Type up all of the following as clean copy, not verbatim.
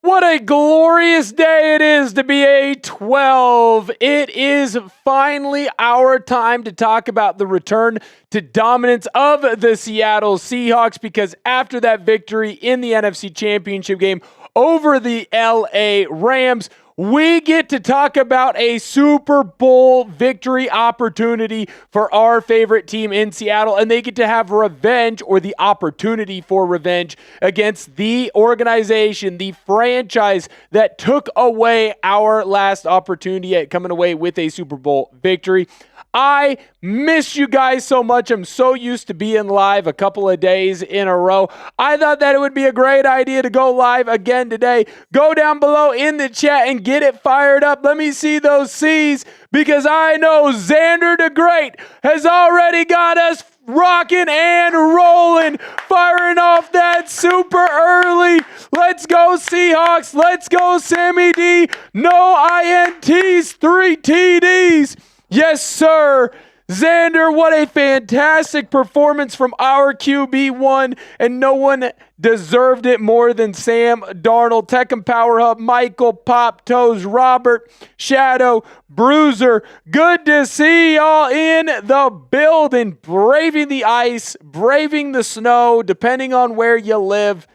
What a glorious day it is to be a 12. It is finally our time to talk about the return to dominance of the Seattle Seahawks, because after that victory in the NFC Championship game over the LA Rams, we get to talk about a Super Bowl victory opportunity for our favorite team in Seattle, and they get to have revenge, or the opportunity for revenge, against the organization, the franchise that took away our last opportunity at coming away with a Super Bowl victory. I miss you guys so much. I'm so used to being live a couple of days in a row. I thought that it would be a great idea to go live again today. Go down below in the chat and get it fired up. Let me see those C's, because I know Xander the Great has already got us rocking and rolling, firing off that super early. Let's go Seahawks. Let's go Sammy D. No INTs, 3 TDs. Yes, sir. Xander, what a fantastic performance from our QB1, and no one deserved it more than Sam Darnold. Tech and Power Hub, Michael, Pop Toes, Robert, Shadow, Bruiser. Good to see y'all in the building, braving the ice, braving the snow, depending on where you live.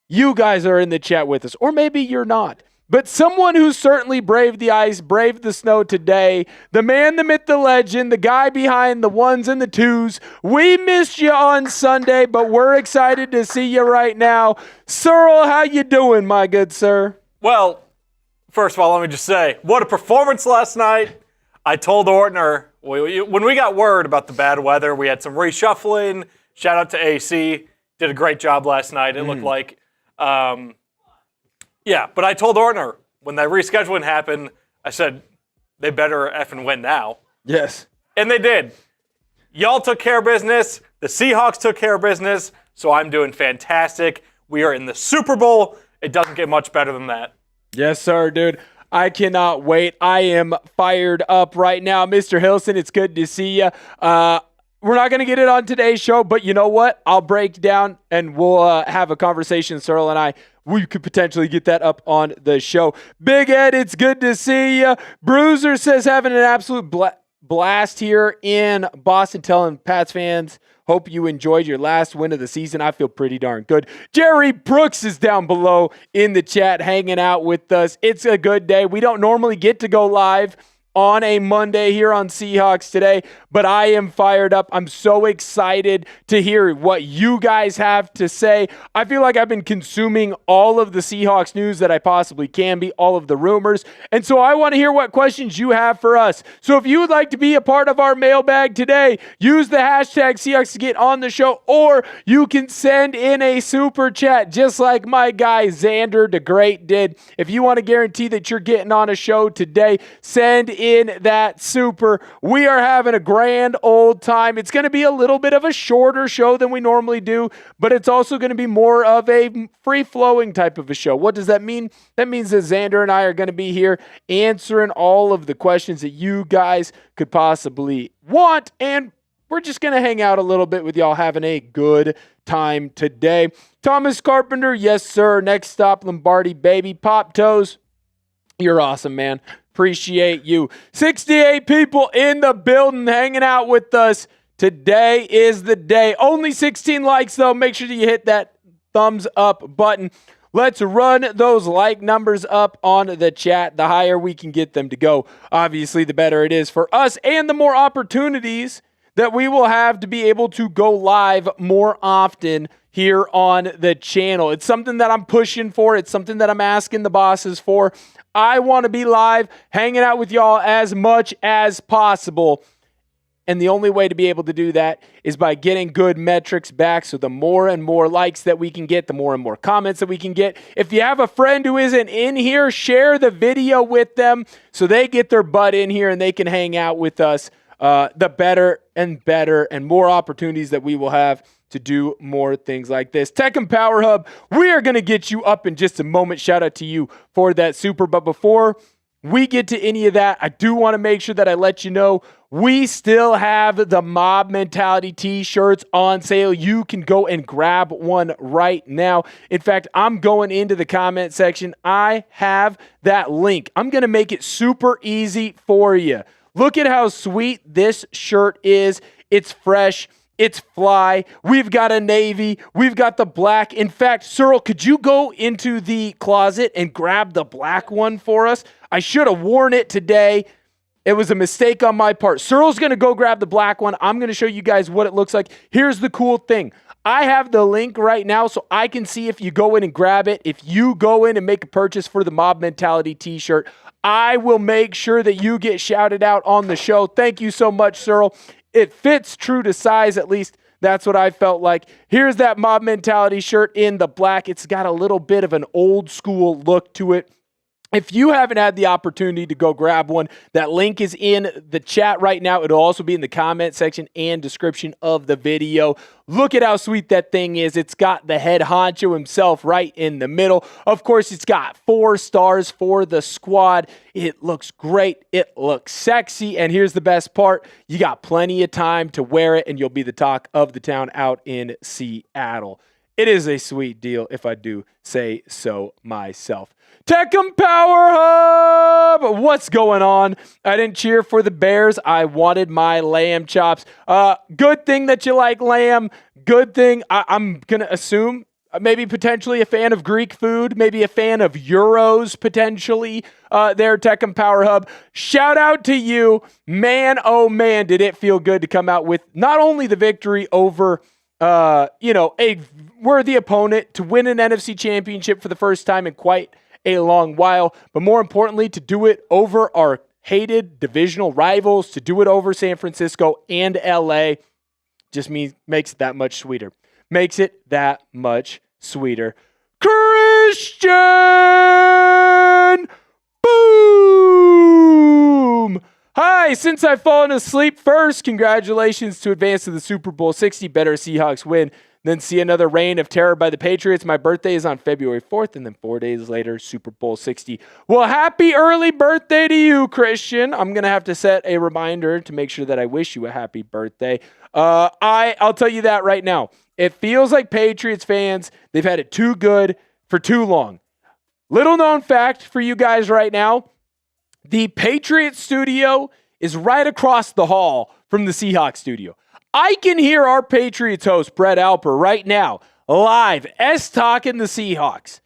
You guys are in the chat with us, or maybe you're not. But someone who certainly braved the ice, braved the snow today, the man, the myth, the legend, the guy behind the ones and the twos. We missed you on Sunday, but we're excited to see you right now. Searle, how you doing, my good sir? Well, first of all, let me just say, what a performance last night. I told Ortner, when we got word about the bad weather, we had some reshuffling. Shout out to AC. Did a great job last night, it looked like. Yeah, but I told Ortner, when that rescheduling happened, I said, they better effing win now. Yes. And they did. Y'all took care of business. The Seahawks took care of business. So I'm doing fantastic. We are in the Super Bowl. It doesn't get much better than that. Yes, sir, dude. I cannot wait. I am fired up right now. Mr. Hilson, it's good to see you. We're not going to get it on today's show, but you know what? I'll break down and we'll have a conversation, Searle and I. We could potentially get that up on the show. Big Ed, it's good to see you. Bruiser says having an absolute blast here in Boston, telling Pats fans, hope you enjoyed your last win of the season. I feel pretty darn good. Jerry Brooks is down below in the chat hanging out with us. It's a good day. We don't normally get to go live on a Monday here on Seahawks Today, but I am fired up. I'm so excited to hear what you guys have to say. I feel like I've been consuming all of the Seahawks news that I possibly can be, all of the rumors, and so I want to hear what questions you have for us. So if you would like to be a part of our mailbag today, use the hashtag Seahawks to get on the show, or you can send in a super chat just like my guy Xander the Great did. If you want to guarantee that you're getting on a show today, send in that super. We are having a grand old time. It's going to be a little bit of a shorter show than we normally do, but it's also going to be more of a free-flowing type of a show. What does that mean? That means that Xander and I are going to be here answering all of the questions that you guys could possibly want, and we're just going to hang out a little bit with y'all, having a good time today. Thomas Carpenter, yes, sir. Next stop, Lombardi, baby. Pop Toes, you're awesome, man. Appreciate you. 68 people in the building hanging out with us. Today is the day. Only 16 likes, though. Make sure you hit that thumbs up button. Let's run those like numbers up on the chat. The higher we can get them to go, obviously, the better it is for us, and the more opportunities that we will have to be able to go live more often here on the channel. It's something that I'm pushing for. It's something that I'm asking the bosses for. I want to be live, hanging out with y'all as much as possible. And the only way to be able to do that is by getting good metrics back. So the more and more likes that we can get, the more and more comments that we can get. If you have a friend who isn't in here, share the video with them so they get their butt in here and they can hang out with us. The better and more opportunities that we will have to do more things like this. Tech and Power Hub, we are going to get you up in just a moment. Shout out to you for that super. But before we get to any of that, I do want to make sure that I let you know we still have the Mob Mentality t-shirts on sale. You can go and grab one right now. In fact, I'm going into the comment section. I have that link. I'm going to make it super easy for you. Look at how sweet this shirt is. It's fresh. It's fly. We've got a navy. We've got the black. In fact, Cyril, could you go into the closet and grab the black one for us? I should have worn it today. It was a mistake on my part. Cyril's going to go grab the black one. I'm going to show you guys what it looks like. Here's the cool thing. I have the link right now so I can see if you go in and grab it. If you go in and make a purchase for the Mob Mentality t-shirt, I will make sure that you get shouted out on the show. Thank you so much, Cyril. It fits true to size, at least that's what I felt like. Here's that Mob Mentality shirt in the black. It's got a little bit of an old school look to it. If you haven't had the opportunity to go grab one, that link is in the chat right now. It'll also be in the comment section and description of the video. Look at how sweet that thing is. It's got the head honcho himself right in the middle. Of course, it's got 4 stars for the squad. It looks great. It looks sexy. And here's the best part. You got plenty of time to wear it, and you'll be the talk of the town out in Seattle. It is a sweet deal, if I do say so myself. Tech and Power Hub! What's going on? I didn't cheer for the Bears. I wanted my lamb chops. Good thing that you like lamb. Good thing. I'm going to assume maybe potentially a fan of Greek food, maybe a fan of Euros potentially there, Tech and Power Hub. Shout out to you. Man, oh man, did it feel good to come out with not only the victory over a worthy opponent, to win an NFC championship for the first time in quite a long while, but more importantly, to do it over our hated divisional rivals, to do it over San Francisco and LA, just makes it that much sweeter. Makes it that much sweeter. Christian! Boom! Hi, since I've fallen asleep first, congratulations to advance to the Super Bowl 60. Better Seahawks win than see another reign of terror by the Patriots. My birthday is on February 4th, and then 4 days later, Super Bowl 60. Well, happy early birthday to you, Christian. I'm going to have to set a reminder to make sure that I wish you a happy birthday. I'll tell you that right now. It feels like Patriots fans, they've had it too good for too long. Little known fact for you guys right now, the Patriots studio is right across the hall from the Seahawks studio. I can hear our Patriots host, Brett Alper, right now, live, talking the Seahawks.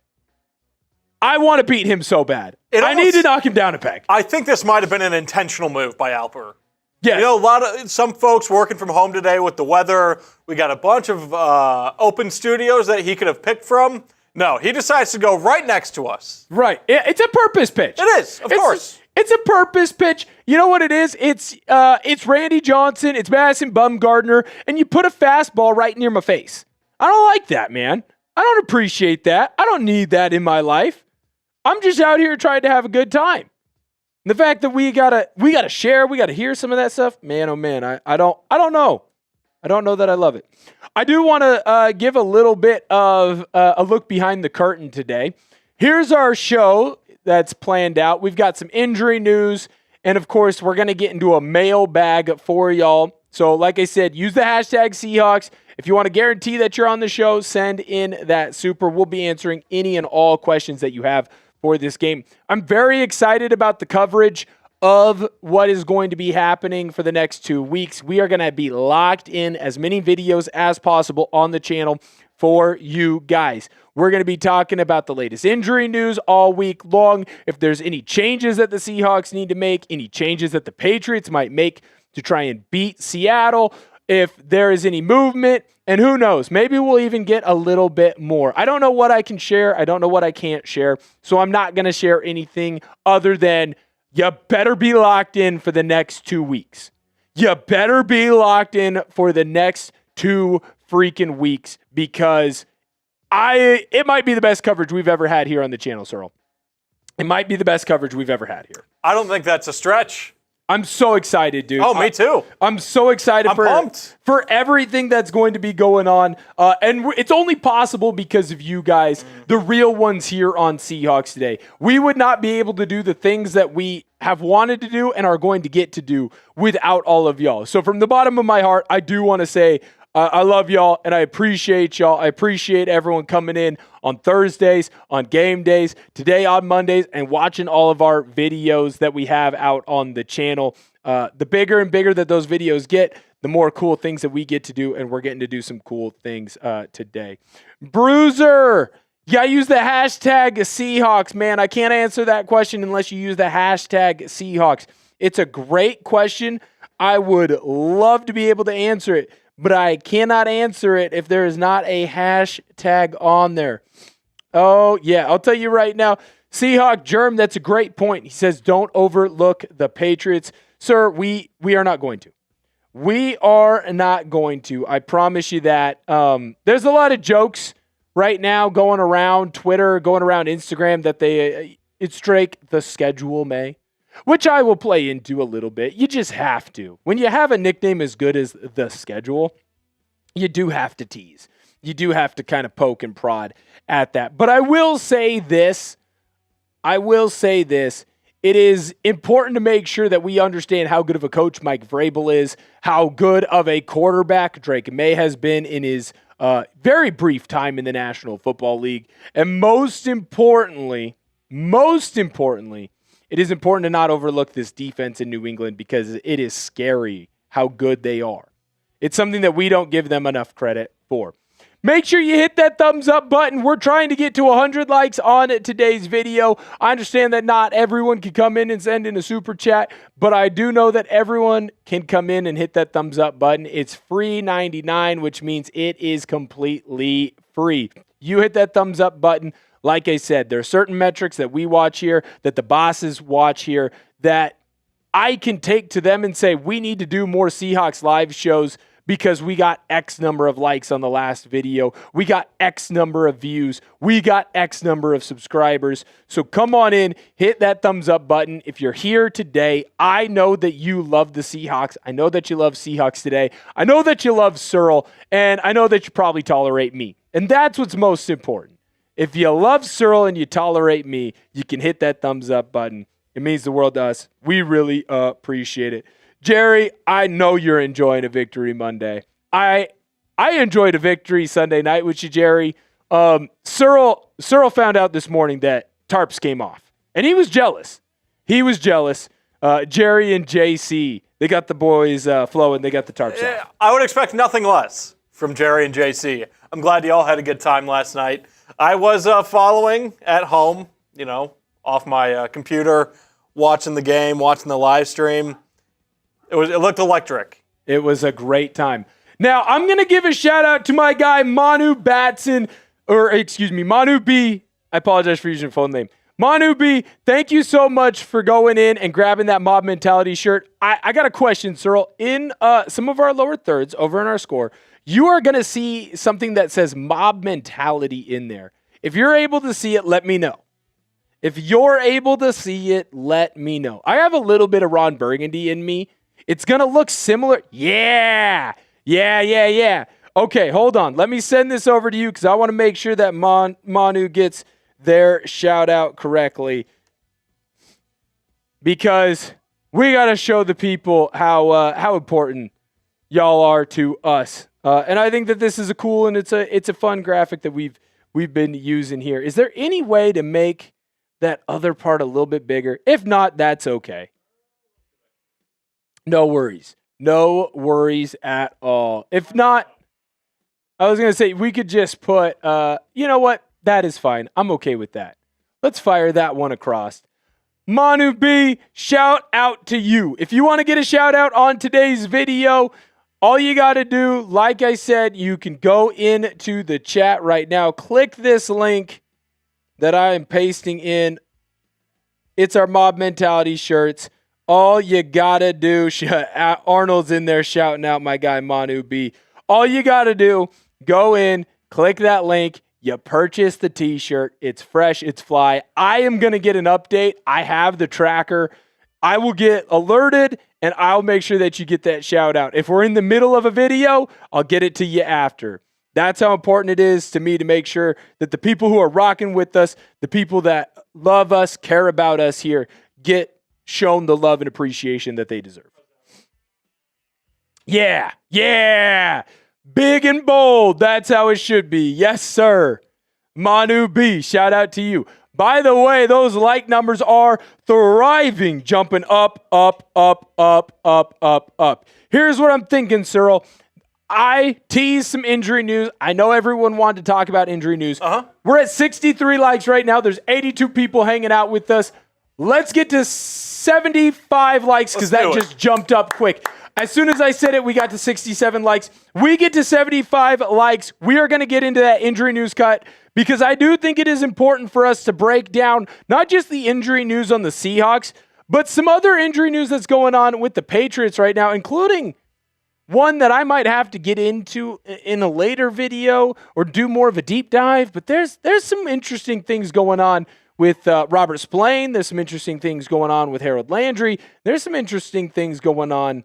I want to beat him so bad. I need to knock him down a peg. I think this might have been an intentional move by Alper. Yes. You know, some folks working from home today with the weather. We got a bunch of open studios that he could have picked from. No, he decides to go right next to us. Right. It's a purpose pitch. It is, of course. It's a purpose pitch. You know what it is? It's Randy Johnson, it's Madison Bumgarner, and you put a fastball right near my face. I don't like that, man. I don't appreciate that. I don't need that in my life. I'm just out here trying to have a good time. And the fact that we gotta share, we gotta hear some of that stuff, man, oh man, I don't know. I don't know that I love it. I do want to give a little bit of a look behind the curtain today. Here's our show that's planned out. We've got some injury news, and of course, we're going to get into a mailbag for y'all. So like I said, use the hashtag Seahawks. If you want to guarantee that you're on the show, send in that super. We'll be answering any and all questions that you have for this game. I'm very excited about the coverage of what is going to be happening for the next 2 weeks. We are going to be locked in as many videos as possible on the channel for you guys. We're going to be talking about the latest injury news all week long. If there's any changes that the Seahawks need to make, any changes that the Patriots might make to try and beat Seattle, if there is any movement, and who knows, maybe we'll even get a little bit more. I don't know what I can share. I don't know what I can't share. So I'm not going to share anything other than you better be locked in for the next 2 weeks. You better be locked in for the next 2 freaking weeks because it might be the best coverage we've ever had here on the channel, Searle. It might be the best coverage we've ever had here. I don't think that's a stretch. I'm so excited, dude. Oh, me too. I'm so excited for everything that's going to be going on. And it's only possible because of you guys, the real ones here on Seahawks Today. We would not be able to do the things that we have wanted to do and are going to get to do without all of y'all. So from the bottom of my heart, I do want to say I love y'all and I appreciate y'all. I appreciate everyone coming in on Thursdays, on game days, today on Mondays, and watching all of our videos that we have out on the channel. The bigger and bigger that those videos get, the more cool things that we get to do, and we're getting to do some cool things today. Bruiser, you gotta use the hashtag Seahawks, man. I can't answer that question unless you use the hashtag Seahawks. It's a great question. I would love to be able to answer it, but I cannot answer it if there is not a hashtag on there. Oh, yeah, I'll tell you right now. Seahawk Germ, that's a great point. He says, don't overlook the Patriots. Sir, we are not going to. We are not going to. I promise you that. There's a lot of jokes right now going around Twitter, going around Instagram that it's Drake, the schedule may. Which I will play into a little bit. You just have to. When you have a nickname as good as the schedule, you do have to tease. You do have to kind of poke and prod at that. But I will say this. It is important to make sure that we understand how good of a coach Mike Vrabel is, how good of a quarterback Drake May has been in his very brief time in the National Football League. And most importantly, it is important to not overlook this defense in New England because it is scary how good they are. It's something that we don't give them enough credit for. Make sure you hit that thumbs up button. We're trying to get to 100 likes on today's video. I understand that not everyone can come in and send in a super chat, but I do know that everyone can come in and hit that thumbs up button. It's free 99, which means it is completely free. You hit that thumbs up button. Like I said, there are certain metrics that we watch here, that the bosses watch here, that I can take to them and say, we need to do more Seahawks live shows because we got X number of likes on the last video. We got X number of views. We got X number of subscribers. So come on in, hit that thumbs up button. If you're here today, I know that you love the Seahawks. I know that you love Seahawks Today. I know that you love Searle, and I know that you probably tolerate me. And that's what's most important. If you love Searle and you tolerate me, you can hit that thumbs up button. It means the world to us. We really appreciate it. Jerry, I know you're enjoying a victory Monday. I enjoyed a victory Sunday night with you, Jerry. Searle found out this morning that tarps came off, and he was jealous. Jerry and JC, they got the boys flowing. They got the tarps off. I would expect nothing less from Jerry and JC. I'm glad you all had a good time last night. I was following at home, off my computer, watching the game, watching the live stream. It looked electric. It was a great time. Now, I'm going to give a shout out to my guy, Manu B. I apologize for using your full name. Manu B, thank you so much for going in and grabbing that Mob Mentality shirt. I got a question, Searle. In some of our lower thirds over in our score, you are going to see something that says Mob Mentality in there. If you're able to see it, let me know. I have a little bit of Ron Burgundy in me. It's going to look similar. Yeah. Okay, hold on. Let me send this over to you because I want to make sure that Manu gets their shout out correctly. Because we got to show the people how important y'all are to us. And I think that this is a cool and it's a fun graphic that we've been using here. Is there any way to make that other part a little bit bigger? If not, that's okay. No worries at all. If not, I was going to say we could just put, you know what? That is fine. I'm okay with that. Let's fire that one across. Manu B, shout out to you. If you want to get a shout out on today's video, All you got to do, like I said, you can go into the chat right now. Click this link that I am pasting in. It's our Mob Mentality shirts. All you got to do, Arnold's in there shouting out my guy Manu B. All you got to do, go in, click that link. You purchase the t-shirt. It's fresh. It's fly. I am going to get an update. I have the tracker. I will get alerted, and I'll make sure that you get that shout out. If we're in the middle of a video, I'll get it to you after. That's how important it is to me to make sure that the people who are rocking with us, the people that love us, care about us here, get shown the love and appreciation that they deserve. Yeah. Big and bold. That's how it should be. Yes, sir. Manu B, shout out to you. By the way, those like numbers are thriving, jumping up. Here's what I'm thinking, Cyril. I teased some injury news. I know everyone wanted to talk about injury news. We're at 63 likes right now. There's 82 people hanging out with us. Let's get to 75 likes because that just jumped up quick. As soon as I said it, we got to 67 likes. We get to 75 likes. We are going to get into that injury news cut because I do think it is important for us to break down not just the injury news on the Seahawks, but some other injury news that's going on with the Patriots right now, including one that I might have to get into in a later video or do more of a deep dive. But there's some interesting things going on with Robert Spillane. There's some interesting things going on with Harold Landry. There's some interesting things going on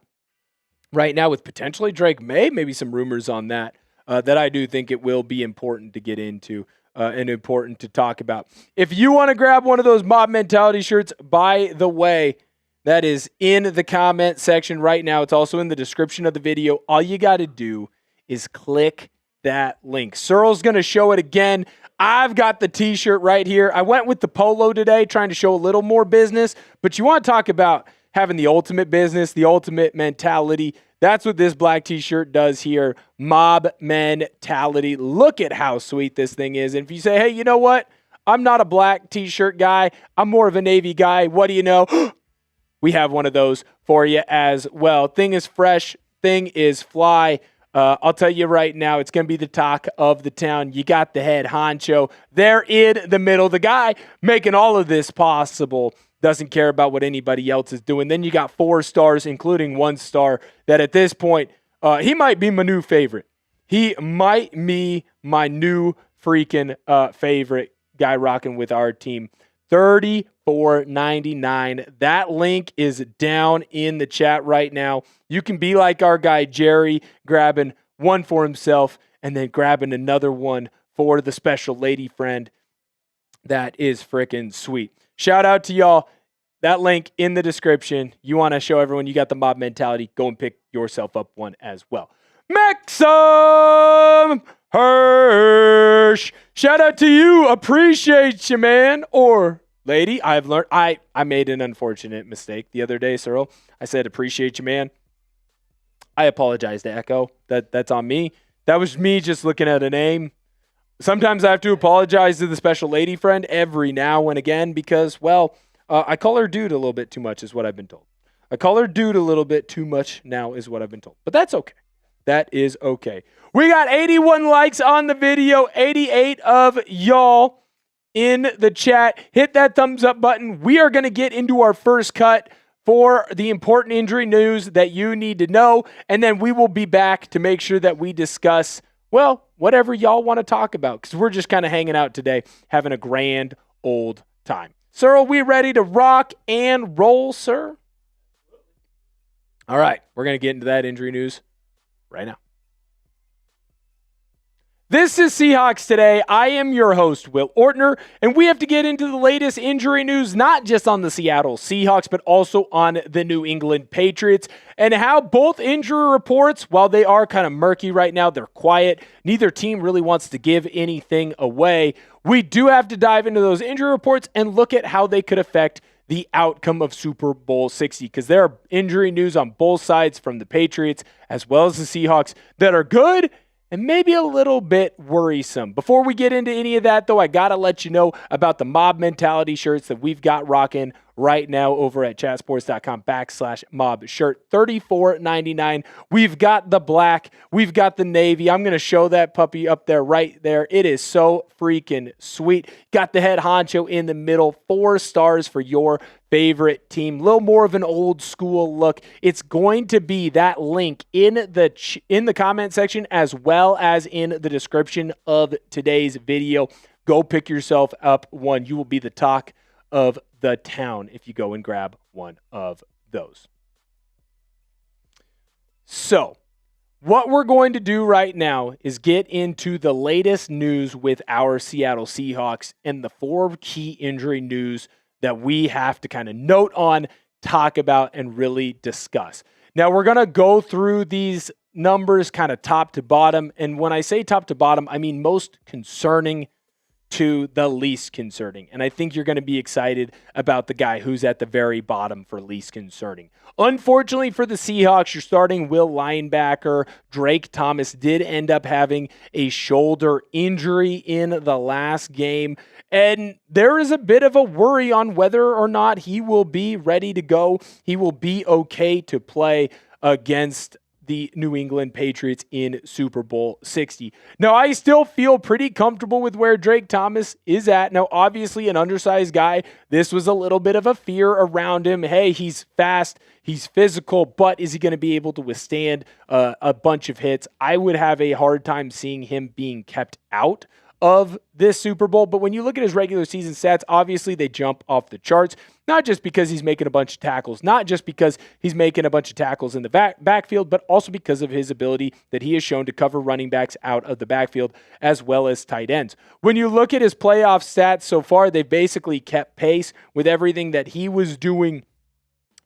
right now with potentially Drake May, maybe some rumors on that, that I do think it will be important to get into and important to talk about. If you want to grab one of those Mob Mentality shirts, by the way, that is in the comment section right now. It's also in the description of the video. All you got to do is click that link. Cyril's going to show it again. I've got the t-shirt right here. I went with the polo today, trying to show a little more business, but you want to talk about having the ultimate business, the ultimate mentality. That's what this black t-shirt does here. Mob Mentality. Look at how sweet this thing is. And if you say, hey, you know what? I'm not a black t-shirt guy. I'm more of a navy guy. What do you know? We have one of those for you as well. Thing is fresh. Thing is fly. I'll tell you right now, it's going to be the talk of the town. You got the head honcho there in the middle. The guy making all of this possible doesn't care about what anybody else is doing. Then you got 4 stars, including 1 star, that at this point, he might be my new favorite. He might be my new freaking favorite guy rocking with our team. $34.99. That link is down in the chat right now. You can be like our guy Jerry, grabbing one for himself and then grabbing another one for the special lady friend. That is freaking sweet. Shout out to y'all. That link in the description. You want to show everyone you got the mob mentality, go and pick yourself up one as well. Maxim Hirsch. Shout out to you. Appreciate you, man. Or lady, I've learned. I made an unfortunate mistake the other day, Cyril. I said appreciate you, man. I apologize to Echo. That's on me. That was me just looking at a name. Sometimes I have to apologize to the special lady friend every now and again because, well, I call her dude a little bit too much is what I've been told. I call her dude a little bit too much now is what I've been told. But that's okay. That is okay. We got 81 likes on the video, 88 of y'all in the chat. Hit that thumbs up button. We are going to get into our first cut for the important injury news that you need to know. And then we will be back to make sure that we discuss, well, whatever y'all want to talk about, because we're just kind of hanging out today, having a grand old time. Sir, are we ready to rock and roll, sir? All right, we're going to get into that injury news right now. This is Seahawks Today. I am your host, Will Ortner, and we have to get into the latest injury news, not just on the Seattle Seahawks, but also on the New England Patriots, and how both injury reports, while they are kind of murky right now, they're quiet. Neither team really wants to give anything away. We do have to dive into those injury reports and look at how they could affect the outcome of Super Bowl 60, because there are injury news on both sides from the Patriots as well as the Seahawks that are good and maybe a little bit worrisome. Before we get into any of that, though, I got to let you know about the Mob Mentality shirts that we've got rocking right now over at chatsports.com/mob shirt. $34.99. We've got the black. We've got the navy. I'm going to show that puppy up there right there. It is so freaking sweet. Got the head honcho in the middle. 4 stars for your favorite team. A little more of an old school look. It's going to be that link in the comment section as well as in the description of today's video. Go pick yourself up one. You will be the talk of the town if you go and grab one of those. So, what we're going to do right now is get into the latest news with our Seattle Seahawks and the 4 key injury news that we have to kind of note on, talk about, and really discuss. Now, we're going to go through these numbers kind of top to bottom. And when I say top to bottom, I mean most concerning to the least concerning. And I think you're going to be excited about the guy who's at the very bottom for least concerning. Unfortunately for the Seahawks, you're starting Will linebacker Drake Thomas did end up having a shoulder injury in the last game. And there is a bit of a worry on whether or not he will be ready to go. He will be okay to play against the New England Patriots in Super Bowl 60. Now, I still feel pretty comfortable with where Drake Thomas is at. Now, obviously, an undersized guy, this was a little bit of a fear around him. Hey, he's fast, he's physical, but is he going to be able to withstand a bunch of hits? I would have a hard time seeing him being kept out of this Super Bowl. But when you look at his regular season stats, obviously they jump off the charts, not just because he's making a bunch of tackles, not just because he's making a bunch of tackles in the backfield, but also because of his ability that he has shown to cover running backs out of the backfield as well as tight ends. When you look at his playoff stats so far, they've basically kept pace with everything that he was doing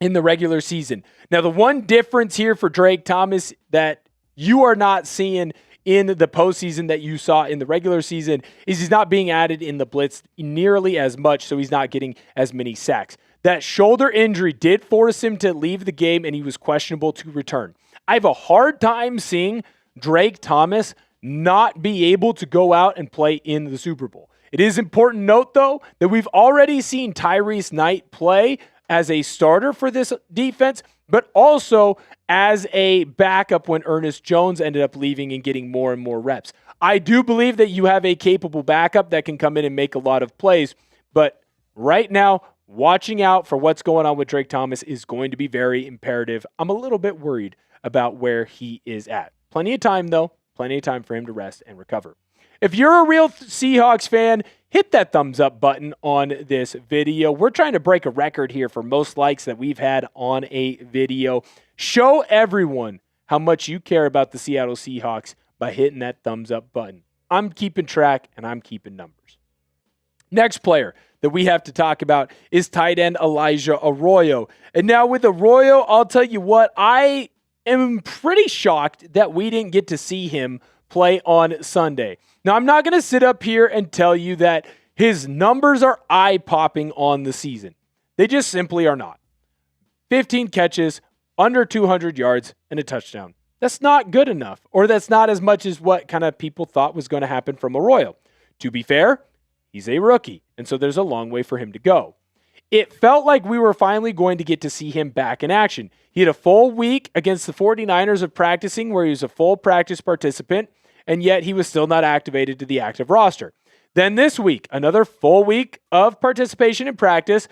in the regular season. Now, the one difference here for Drake Thomas that you are not seeing in the postseason that you saw in the regular season is he's not being added in the blitz nearly as much, so he's not getting as many sacks. That shoulder injury did force him to leave the game, and he was questionable to return. I have a hard time seeing Drake Thomas not be able to go out and play in the Super Bowl. It is important to note, though, that we've already seen Tyrese Knight play as a starter for this defense, but also as a backup when Ernest Jones ended up leaving and getting more and more reps. I do believe that you have a capable backup that can come in and make a lot of plays, but right now, watching out for what's going on with Drake Thomas is going to be very imperative. I'm a little bit worried about where he is at. Plenty of time, though. Plenty of time for him to rest and recover. If you're a real Seahawks fan, hit that thumbs up button on this video. We're trying to break a record here for most likes that we've had on a video. Show everyone how much you care about the Seattle Seahawks by hitting that thumbs up button. I'm keeping track and I'm keeping numbers. Next player that we have to talk about is tight end Elijah Arroyo. And now with Arroyo, I'll tell you what, I am pretty shocked that we didn't get to see him play on Sunday. Now, I'm not going to sit up here and tell you that his numbers are eye-popping on the season. They just simply are not. 15 catches, under 200 yards, and a touchdown. That's not good enough, or that's not as much as what kind of people thought was going to happen from Arroyo. To be fair, he's a rookie, and so there's a long way for him to go. It felt like we were finally going to get to see him back in action. He had a full week against the 49ers of practicing where he was a full practice participant, and yet he was still not activated to the active roster. Then this week, another full week of participation in practice,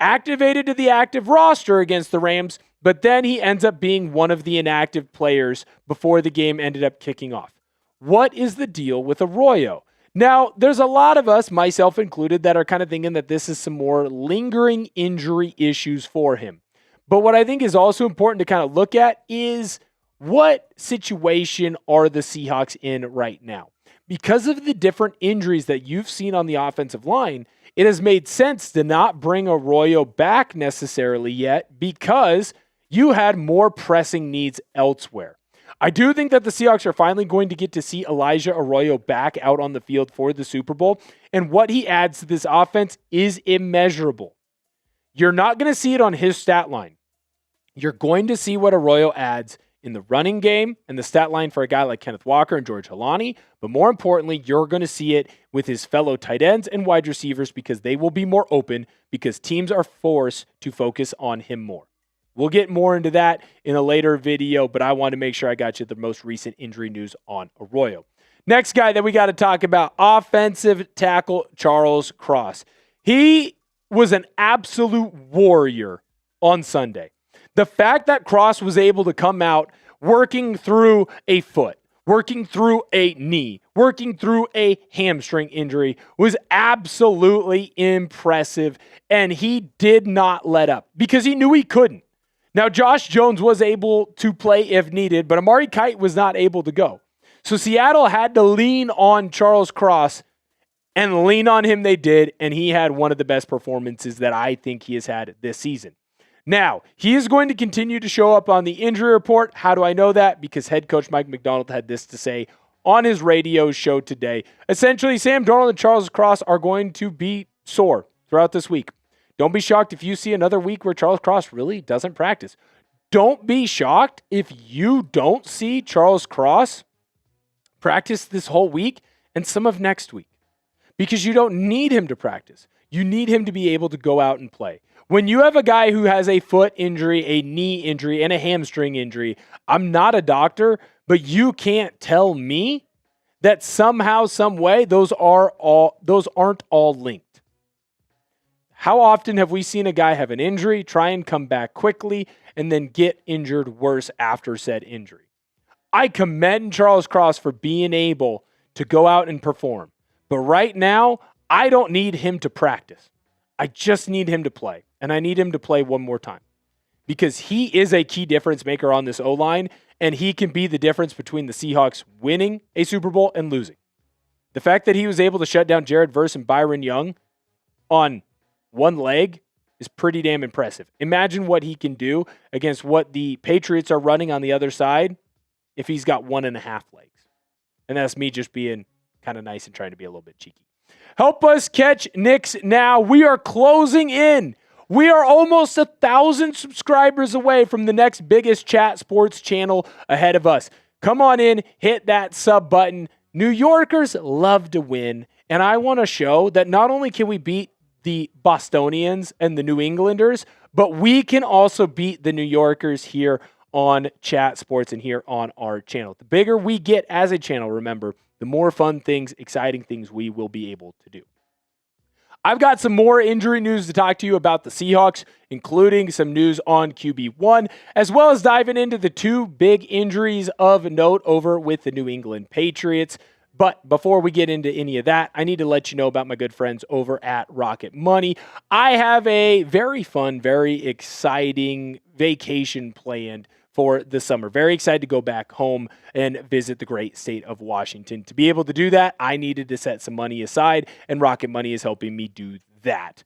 activated to the active roster against the Rams, but then he ends up being one of the inactive players before the game ended up kicking off. What is the deal with Arroyo? Now, there's a lot of us, myself included, that are kind of thinking that this is some more lingering injury issues for him. But what I think is also important to kind of look at is what situation are the Seahawks in right now? Because of the different injuries that you've seen on the offensive line, it has made sense to not bring Arroyo back necessarily yet because you had more pressing needs elsewhere. I do think that the Seahawks are finally going to get to see Elijah Arroyo back out on the field for the Super Bowl, and what he adds to this offense is immeasurable. You're not going to see it on his stat line. You're going to see what Arroyo adds in the running game and the stat line for a guy like Kenneth Walker and George Halani. But more importantly, you're going to see it with his fellow tight ends and wide receivers because they will be more open because teams are forced to focus on him more. We'll get more into that in a later video, but I want to make sure I got you the most recent injury news on Arroyo. Next guy that we got to talk about, offensive tackle Charles Cross. He was an absolute warrior on Sunday. The fact that Cross was able to come out working through a foot, working through a knee, working through a hamstring injury was absolutely impressive, and he did not let up because he knew he couldn't. Now, Josh Jones was able to play if needed, but Amari Kite was not able to go. So Seattle had to lean on Charles Cross, and lean on him they did, and he had one of the best performances that I think he has had this season. Now, he is going to continue to show up on the injury report. How do I know that? Because head coach Mike McDonald had this to say on his radio show today. Essentially, Sam Darnold and Charles Cross are going to be sore throughout this week. Don't be shocked if you see another week where Charles Cross really doesn't practice. Don't be shocked if you don't see Charles Cross practice this whole week and some of next week because you don't need him to practice. You need him to be able to go out and play. When you have a guy who has a foot injury, a knee injury, and a hamstring injury, I'm not a doctor, but you can't tell me that somehow, some way, those aren't all linked. How often have we seen a guy have an injury, try and come back quickly, and then get injured worse after said injury? I commend Charles Cross for being able to go out and perform. But right now, I don't need him to practice. I just need him to play. And I need him to play one more time. Because he is a key difference maker on this O-line, and he can be the difference between the Seahawks winning a Super Bowl and losing. The fact that he was able to shut down Jared Verse and Byron Young on one leg is pretty damn impressive. Imagine what he can do against what the Patriots are running on the other side if he's got 1.5 legs. And that's me just being kind of nice and trying to be a little bit cheeky. Help us catch Knicks now. We are closing in. We are almost 1,000 subscribers away from the next biggest chat sports channel ahead of us. Come on in, hit that sub button. New Yorkers love to win, and I want to show that not only can we beat the Bostonians and the New Englanders, but we can also beat the New Yorkers here on Chat Sports and here on our channel. The bigger we get as a channel, remember, the more fun things, exciting things we will be able to do. I've got some more injury news to talk to you about the Seahawks, including some news on QB1, as well as diving into the two big injuries of note over with the New England Patriots. But before we get into any of that, I need to let you know about my good friends over at Rocket Money. I have a very fun, very exciting vacation planned for the summer. Very excited to go back home and visit the great state of Washington. To be able to do that, I needed to set some money aside, and Rocket Money is helping me do that.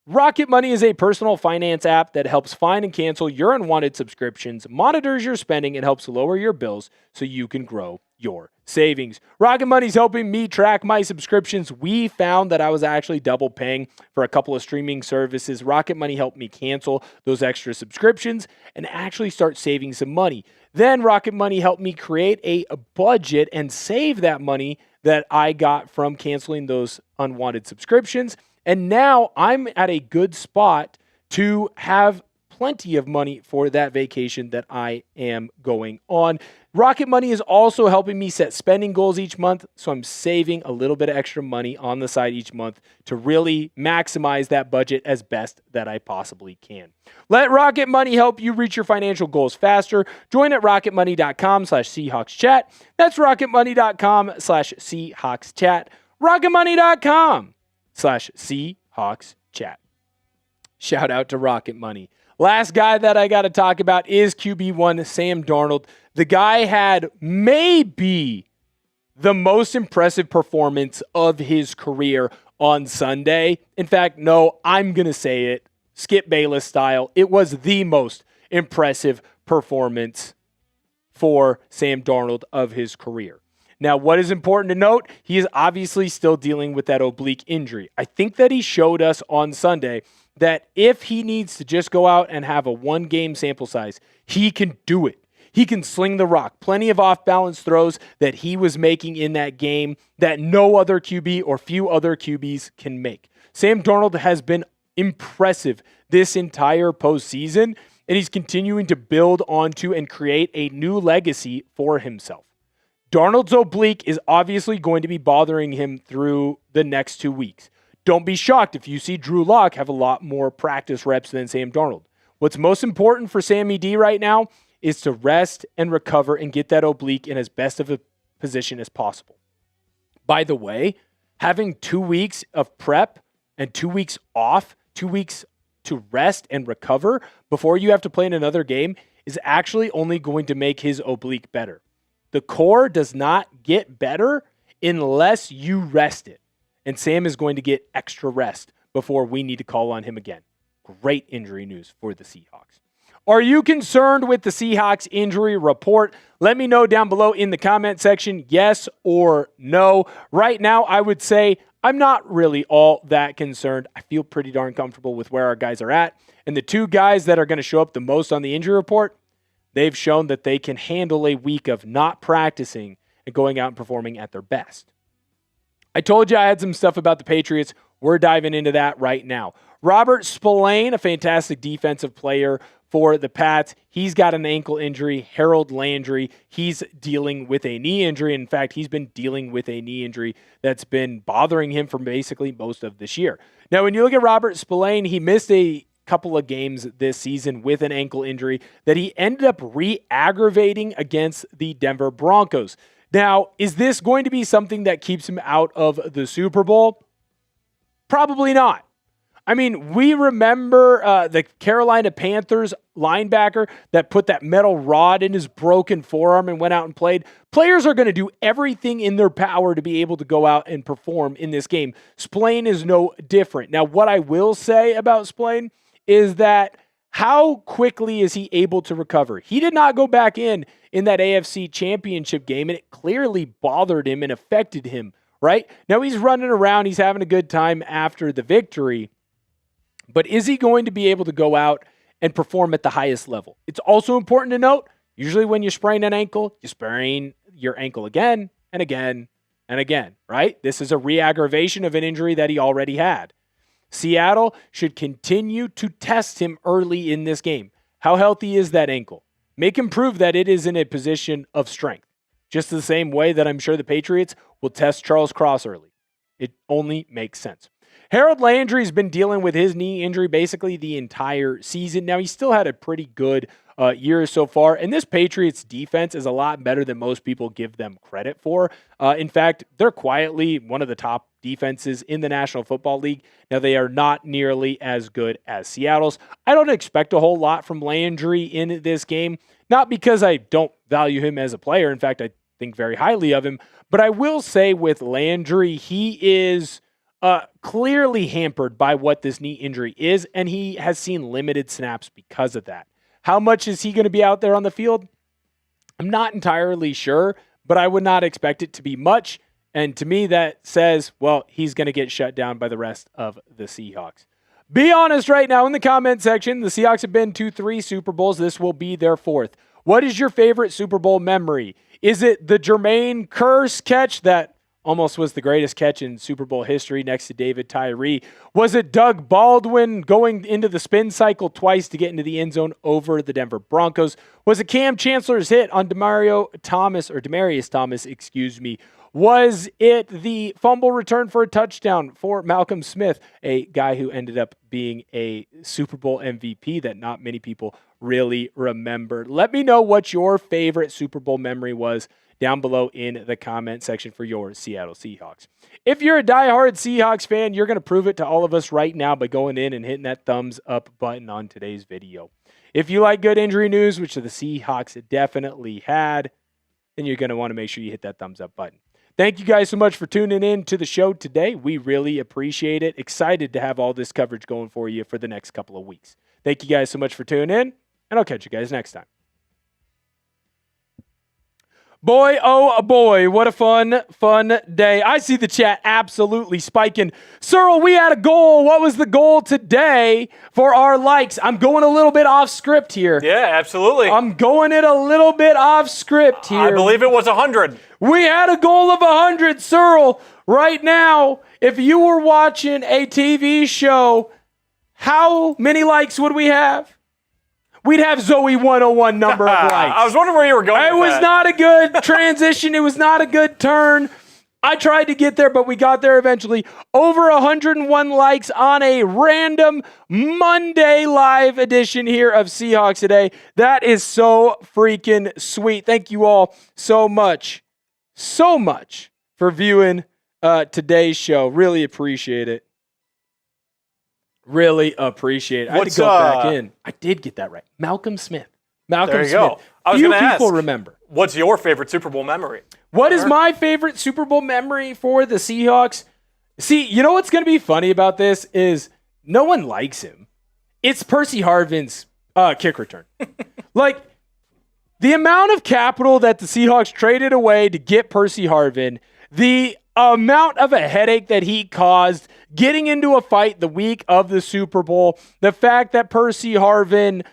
Rocket Money is a personal finance app that helps find and cancel your unwanted subscriptions, monitors your spending, and helps lower your bills so you can grow your savings. Rocket Money is helping me track my subscriptions. We found that I was actually double paying for a couple of streaming services. Rocket Money helped me cancel those extra subscriptions and actually start saving some money. Then Rocket Money helped me create a budget and save that money that I got from canceling those unwanted subscriptions. And now I'm at a good spot to have plenty of money for that vacation that I am going on. Rocket Money is also helping me set spending goals each month, so I'm saving a little bit of extra money on the side each month to really maximize that budget as best that I possibly can. Let Rocket Money help you reach your financial goals faster. Join at rocketmoney.com/SeahawksChat. That's rocketmoney.com/SeahawksChat. rocketmoney.com/SeahawksChat. Shout out to Rocket Money. Last guy that I got to talk about is QB1, Sam Darnold. The guy had maybe the most impressive performance of his career on Sunday. In fact, no, I'm going to say it, Skip Bayless style. It was the most impressive performance for Sam Darnold of his career. Now, what is important to note, he is obviously still dealing with that oblique injury. I think that he showed us on Sunday that if he needs to just go out and have a one-game sample size, he can do it. He can sling the rock. Plenty of off-balance throws that he was making in that game that no other QB or few other QBs can make. Sam Darnold has been impressive this entire postseason, and he's continuing to build onto and create a new legacy for himself. Darnold's oblique is obviously going to be bothering him through the next 2 weeks. Don't be shocked if you see Drew Lock have a lot more practice reps than Sam Darnold. What's most important for Sammy D right now is to rest and recover and get that oblique in as best of a position as possible. By the way, having 2 weeks of prep and 2 weeks off, 2 weeks to rest and recover before you have to play in another game is actually only going to make his oblique better. The core does not get better unless you rest it. And Sam is going to get extra rest before we need to call on him again. Great injury news for the Seahawks. Are you concerned with the Seahawks injury report? Let me know down below in the comment section, yes or no. Right now, I would say I'm not really all that concerned. I feel pretty darn comfortable with where our guys are at. And the 2 guys that are going to show up the most on the injury report, they've shown that they can handle a week of not practicing and going out and performing at their best. I told you I had some stuff about the Patriots. We're diving into that right now. Robert Spillane, a fantastic defensive player for the Pats. He's got an ankle injury. Harold Landry, he's dealing with a knee injury. In fact, he's been dealing with a knee injury that's been bothering him for basically most of this year. Now, when you look at Robert Spillane, he missed a couple of games this season with an ankle injury that he ended up re-aggravating against the Denver Broncos. Now, is this going to be something that keeps him out of the Super Bowl? Probably not. I mean, we remember the Carolina Panthers linebacker that put that metal rod in his broken forearm and went out and played. Players are going to do everything in their power to be able to go out and perform in this game. Spillane is no different. Now, what I will say about Spillane is that how quickly is he able to recover? He did not go back in that AFC Championship game, and it clearly bothered him and affected him, right? Now he's running around. He's having a good time after the victory. But is he going to be able to go out and perform at the highest level? It's also important to note, usually when you sprain an ankle, you sprain your ankle again and again and again, right? This is a re-aggravation of an injury that he already had. Seattle should continue to test him early in this game. How healthy is that ankle? Make him prove that it is in a position of strength. Just the same way that I'm sure the Patriots will test Charles Cross early. It only makes sense. Harold Landry's been dealing with his knee injury basically the entire season. Now, he still had a pretty good year so far, and this Patriots defense is a lot better than most people give them credit for. In fact, they're quietly one of the top defenses in the National Football League. Now, they are not nearly as good as Seattle's. I don't expect a whole lot from Landry in this game, not because I don't value him as a player. In fact, I think very highly of him, but I will say with Landry, he is clearly hampered by what this knee injury is, and he has seen limited snaps because of that. How much is he going to be out there on the field? I'm not entirely sure, but I would not expect it to be much. And to me, that says, well, he's going to get shut down by the rest of the Seahawks. Be honest right now in the comment section. The Seahawks have been to 3 Super Bowls. This will be their 4th. What is your favorite Super Bowl memory? Is it the Jermaine Kearse catch that almost was the greatest catch in Super Bowl history next to David Tyree? Was it Doug Baldwin going into the spin cycle twice to get into the end zone over the Denver Broncos? Was it Cam Chancellor's hit on Demarius Thomas? Was it the fumble return for a touchdown for Malcolm Smith, a guy who ended up being a Super Bowl MVP that not many people really remember? Let me know what your favorite Super Bowl memory was down below in the comment section for your Seattle Seahawks. If you're a diehard Seahawks fan, you're going to prove it to all of us right now by going in and hitting that thumbs up button on today's video. If you like good injury news, which the Seahawks definitely had, then you're going to want to make sure you hit that thumbs up button. Thank you guys so much for tuning in to the show today. We really appreciate it. Excited to have all this coverage going for you for the next couple of weeks. Thank you guys so much for tuning in, and I'll catch you guys next time. Boy, oh boy, what a fun day. I see the chat absolutely spiking. Cyril, we had a goal. What was the goal today for our likes? I'm going a little bit off script here. Yeah, absolutely. I'm going it a little bit off script here. I believe it was 100. We had a goal of 100, Cyril. Right now, if you were watching a TV show, how many likes would we have? We'd have Zoe 101 number of likes. I was wondering where you were going It with was that. not a good transition. It was not a good turn. I tried to get there, but we got there eventually. Over 101 likes on a random Monday live edition here of Seahawks Today. That is so freaking sweet. Thank you all so much for viewing today's show. Really appreciate it. Really appreciate it. I had to go back in. I did get that right. Malcolm Smith. There you go. I was Few going to people ask, remember. what's your favorite Super Bowl memory? What is my favorite Super Bowl memory for the Seahawks? See, you know what's going to be funny about this is no one likes him. It's Percy Harvin's kick return. Like, the amount of capital that the Seahawks traded away to get Percy Harvin, the amount of a headache that he caused getting into a fight the week of the Super Bowl, the fact that Percy Harvin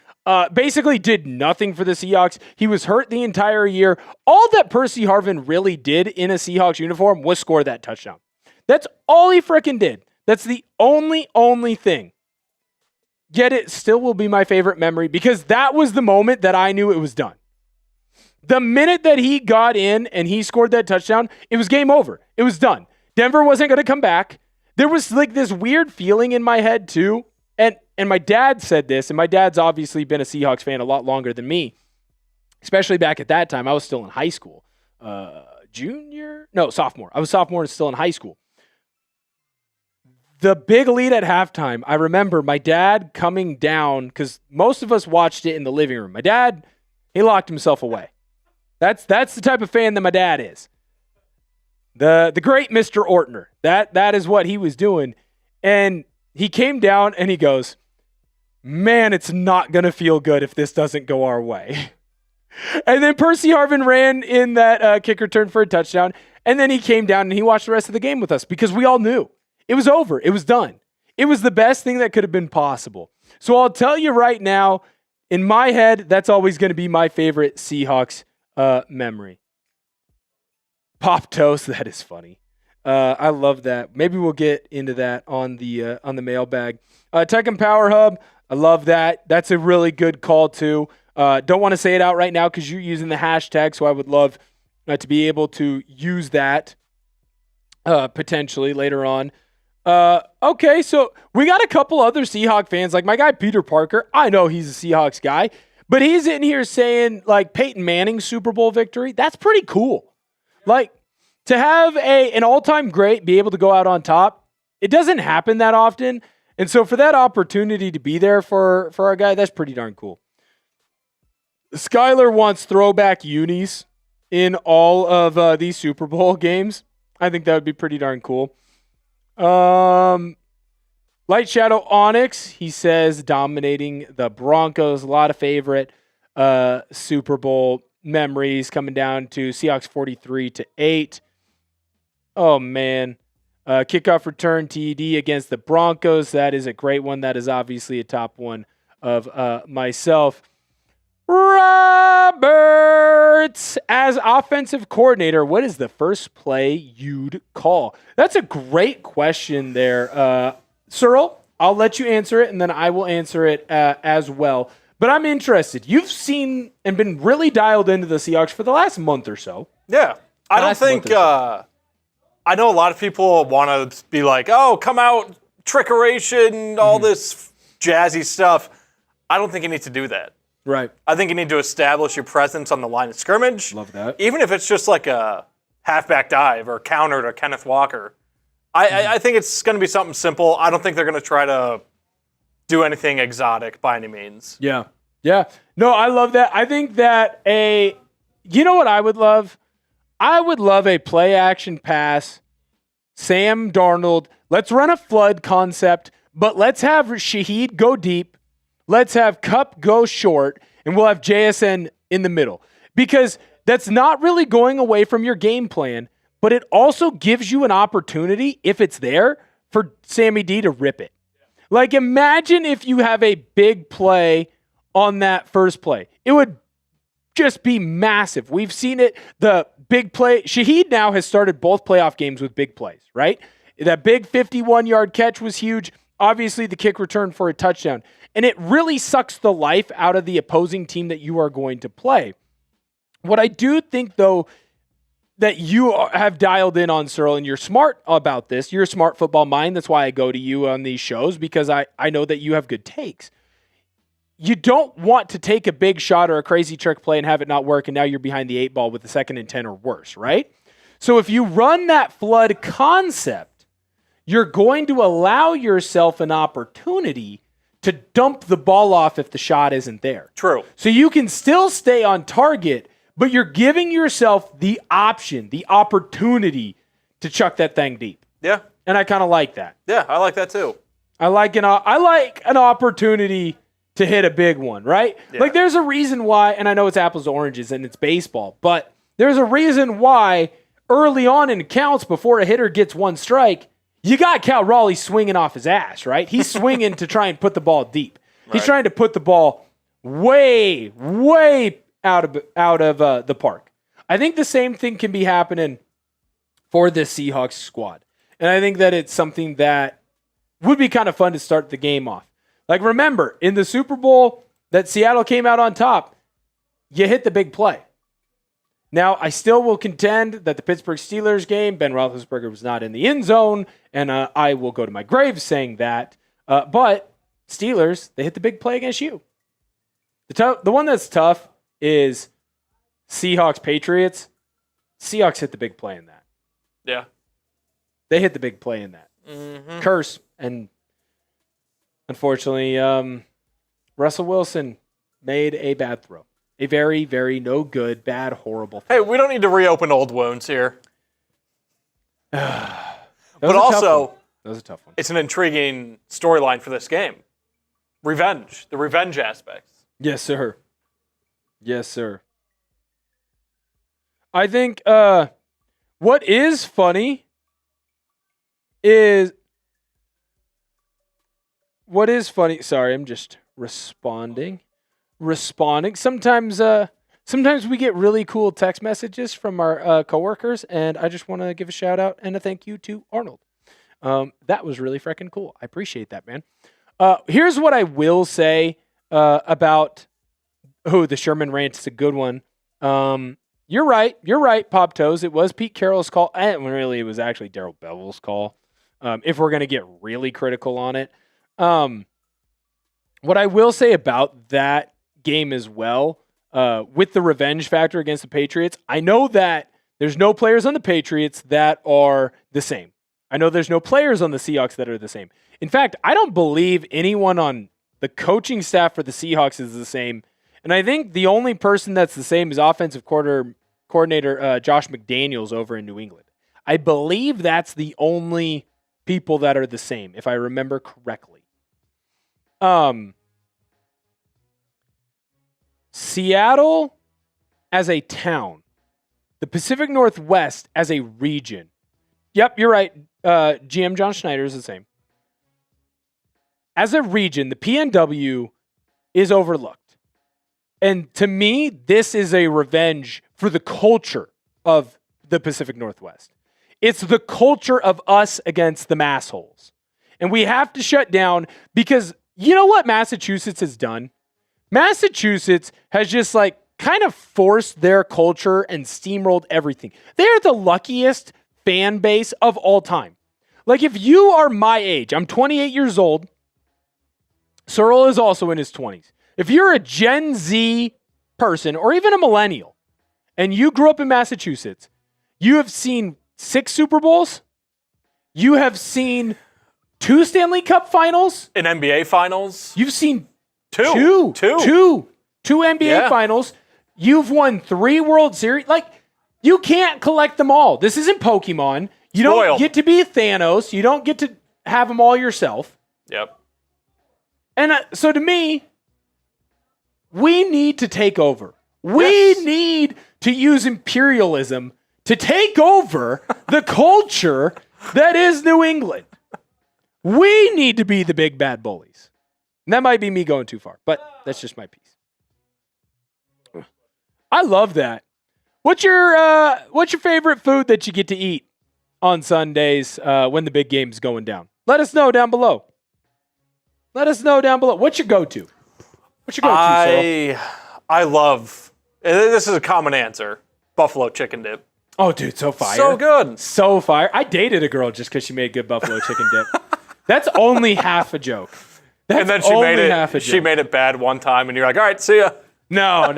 basically did nothing for the Seahawks. He was hurt the entire year. All that Percy Harvin really did in a Seahawks uniform was score that touchdown. That's all he freaking did. That's the only thing. Yet it still will be my favorite memory because that was the moment that I knew it was done. The minute that he got in and he scored that touchdown, it was game over. It was done. Denver wasn't going to come back. There was like this weird feeling in my head too. And my dad said this, and my dad's obviously been a Seahawks fan a lot longer than me, especially back at that time. I was still in high school. Sophomore. I was sophomore and still in high school. The big lead at halftime, I remember my dad coming down because most of us watched it in the living room. My dad, he locked himself away. That's the type of fan that my dad is. The great Mr. Ortner. That is what he was doing. And he came down and he goes, man, it's not going to feel good if this doesn't go our way. And then Percy Harvin ran in that kick return for a touchdown. And then he came down and he watched the rest of the game with us because we all knew it was over. It was done. It was the best thing that could have been possible. So I'll tell you right now, in my head, that's always going to be my favorite Seahawks memory. Pop toast, that is funny. I love that. Maybe we'll get into that on the mailbag. Tech and Power Hub, I love that. That's a really good call too. Don't want to say it out right now because you're using the hashtag, so I would love to be able to use that potentially later on. Okay, so we got a couple other Seahawk fans, like my guy Peter Parker. I know he's a Seahawks guy, but he's in here saying like Peyton Manning's Super Bowl victory. That's pretty cool. Like, to have an all-time great be able to go out on top, it doesn't happen that often. And so for that opportunity to be there for our guy, that's pretty darn cool. Skylar wants throwback unis in all of these Super Bowl games. I think that would be pretty darn cool. Light Shadow Onyx, he says, dominating the Broncos. A lot of favorite Super Bowl memories coming down to Seahawks 43-8. Oh, man. Kickoff return TD against the Broncos. That is a great one. That is obviously a top one of myself. Roberts, as offensive coordinator, what is the first play you'd call? That's a great question there. Cyril, I'll let you answer it, and then I will answer it as well. But I'm interested. You've seen and been really dialed into the Seahawks for the last month or so. Yeah. I don't think I know a lot of people want to be like, oh, come out, trickeration, all this jazzy stuff. I don't think you need to do that. Right. I think you need to establish your presence on the line of scrimmage. Love that. Even if it's just like a halfback dive or counter to Kenneth Walker. I think it's going to be something simple. I don't think they're going to try to do anything exotic by any means. Yeah. Yeah. No, I love that. I think that you know what I would love? I would love a play action pass. Sam Darnold. Let's run a flood concept, but let's have Shaheed go deep. Let's have Kupp go short, and we'll have JSN in the middle. Because that's not really going away from your game plan, but it also gives you an opportunity, if it's there, for Sammy D to rip it. Like, imagine if you have a big play on that first play. It would just be massive. We've seen it. The big play. Shaheed now has started both playoff games with big plays, right? That big 51-yard catch was huge. Obviously, the kick return for a touchdown. And it really sucks the life out of the opposing team that you are going to play. What I do think, though, that you have dialed in on, Searle, and you're smart about this. You're a smart football mind. That's why I go to you on these shows, because I know that you have good takes. You don't want to take a big shot or a crazy trick play and have it not work, and now you're behind the 8 ball with the 2nd and 10 or worse, right? So if you run that flood concept, you're going to allow yourself an opportunity to dump the ball off if the shot isn't there. True. So you can still stay on target, but you're giving yourself the option, the opportunity to chuck that thing deep. Yeah. And I kind of like that. Yeah, I like that too. I like an opportunity to hit a big one, right? Yeah. Like, there's a reason why, and I know it's apples to oranges and it's baseball, but there's a reason why early on in counts, before a hitter gets one strike, you got Cal Raleigh swinging off his ass, right? He's swinging to try and put the ball deep. Right. He's trying to put the ball way out of the park. I think the same thing can be happening for this Seahawks squad. And I think that it's something that would be kind of fun to start the game off. Like, remember, in the Super Bowl that Seattle came out on top, you hit the big play. Now, I still will contend that the Pittsburgh Steelers game, Ben Roethlisberger was not in the end zone, and I will go to my grave saying that. But Steelers, they hit the big play against you. The one that's tough is Seahawks Patriots. Seahawks hit the big play in that. Yeah. They hit the big play in that. Mm-hmm. Curse. And unfortunately, Russell Wilson made a bad throw. A very, very no good, bad, horrible throw. Hey, we don't need to reopen old wounds here. But also, that was a tough one. It's an intriguing storyline for this game. Revenge. The revenge aspects. Yes, sir. Yes, sir. I think what is funny is... Sorry, I'm just responding. Sometimes we get really cool text messages from our coworkers, and I just want to give a shout out and a thank you to Arnold. That was really freaking cool. I appreciate that, man. Here's what I will say about the Sherman rant is a good one. You're right, Pop Toes. It was Pete Carroll's call, and really it was actually Darrell Bevel's call. If we're gonna get really critical on it, what I will say about that game as well, with the revenge factor against the Patriots, I know that there's no players on the Patriots that are the same. I know there's no players on the Seahawks that are the same. In fact, I don't believe anyone on the coaching staff for the Seahawks is the same. And I think the only person that's the same is offensive coordinator Josh McDaniels over in New England. I believe that's the only people that are the same, if I remember correctly. Seattle as a town, the Pacific Northwest as a region. Yep, you're right. GM John Schneider is the same. As a region, the PNW is overlooked. And to me, this is a revenge for the culture of the Pacific Northwest. It's the culture of us against the massholes. And we have to shut down because you know what Massachusetts has done? Massachusetts has just kind of forced their culture and steamrolled everything. They are the luckiest fan base of all time. Like, if you are my age, I'm 28 years old. Searle is also in his 20s. If you're a Gen Z person or even a millennial and you grew up in Massachusetts, you have seen 6 Super Bowls. You have seen 2 Stanley Cup finals. An NBA finals. You've seen Two NBA finals. You've won 3 World Series. You can't collect them all. This isn't Pokemon. You don't get to be Thanos. You don't get to have them all yourself. Yep. And so to me, we need to take over. We need to use imperialism to take over the culture that is New England. We need to be the big bad bullies. And that might be me going too far, but that's just my piece. I love that. What's your favorite food that you get to eat on Sundays when the big game's going down? Let us know down below. What's your go-to? Cyril? I love, and this is a common answer, buffalo chicken dip. Oh, dude, so fire. So good. So fire. I dated a girl just because she made good buffalo chicken dip. That's only half a joke. And then she made it bad one time, and you're like, all right, see ya. No.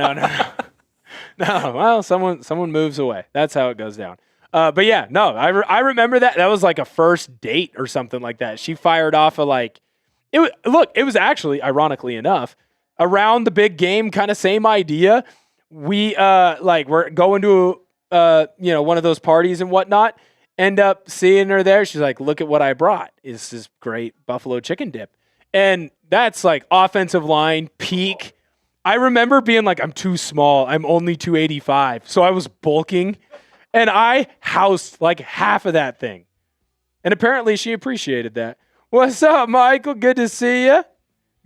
No, well, someone moves away. That's how it goes down. But yeah, no, I remember that. That was like a first date or something like that. She fired off it was actually, ironically enough, around the big game, kind of same idea. We we're going to one of those parties and whatnot. End up seeing her there. She's like, look at what I brought. It's this great buffalo chicken dip. And that's like offensive line peak. I remember being like, I'm too small. I'm only 285. So I was bulking and I housed like half of that thing. And apparently she appreciated that. What's up, Michael? Good to see you.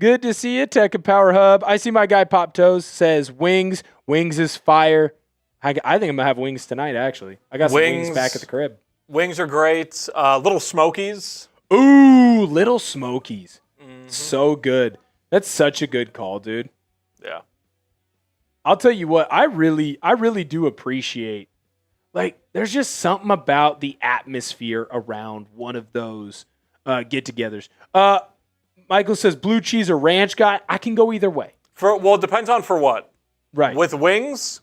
Good to see you, Tech and Power Hub. I see my guy Pop Toes says wings. Wings is fire. I think I'm going to have wings tonight, actually. I got some wings back at the crib. Wings are great. Little Smokies. Ooh, Little Smokies. Mm-hmm. So good. That's such a good call, dude. Yeah. I'll tell you what, I really do appreciate, like, there's just something about the atmosphere around one of those get-togethers. Michael says blue cheese or ranch guy. I can go either way. It depends on for what. Right. With wings,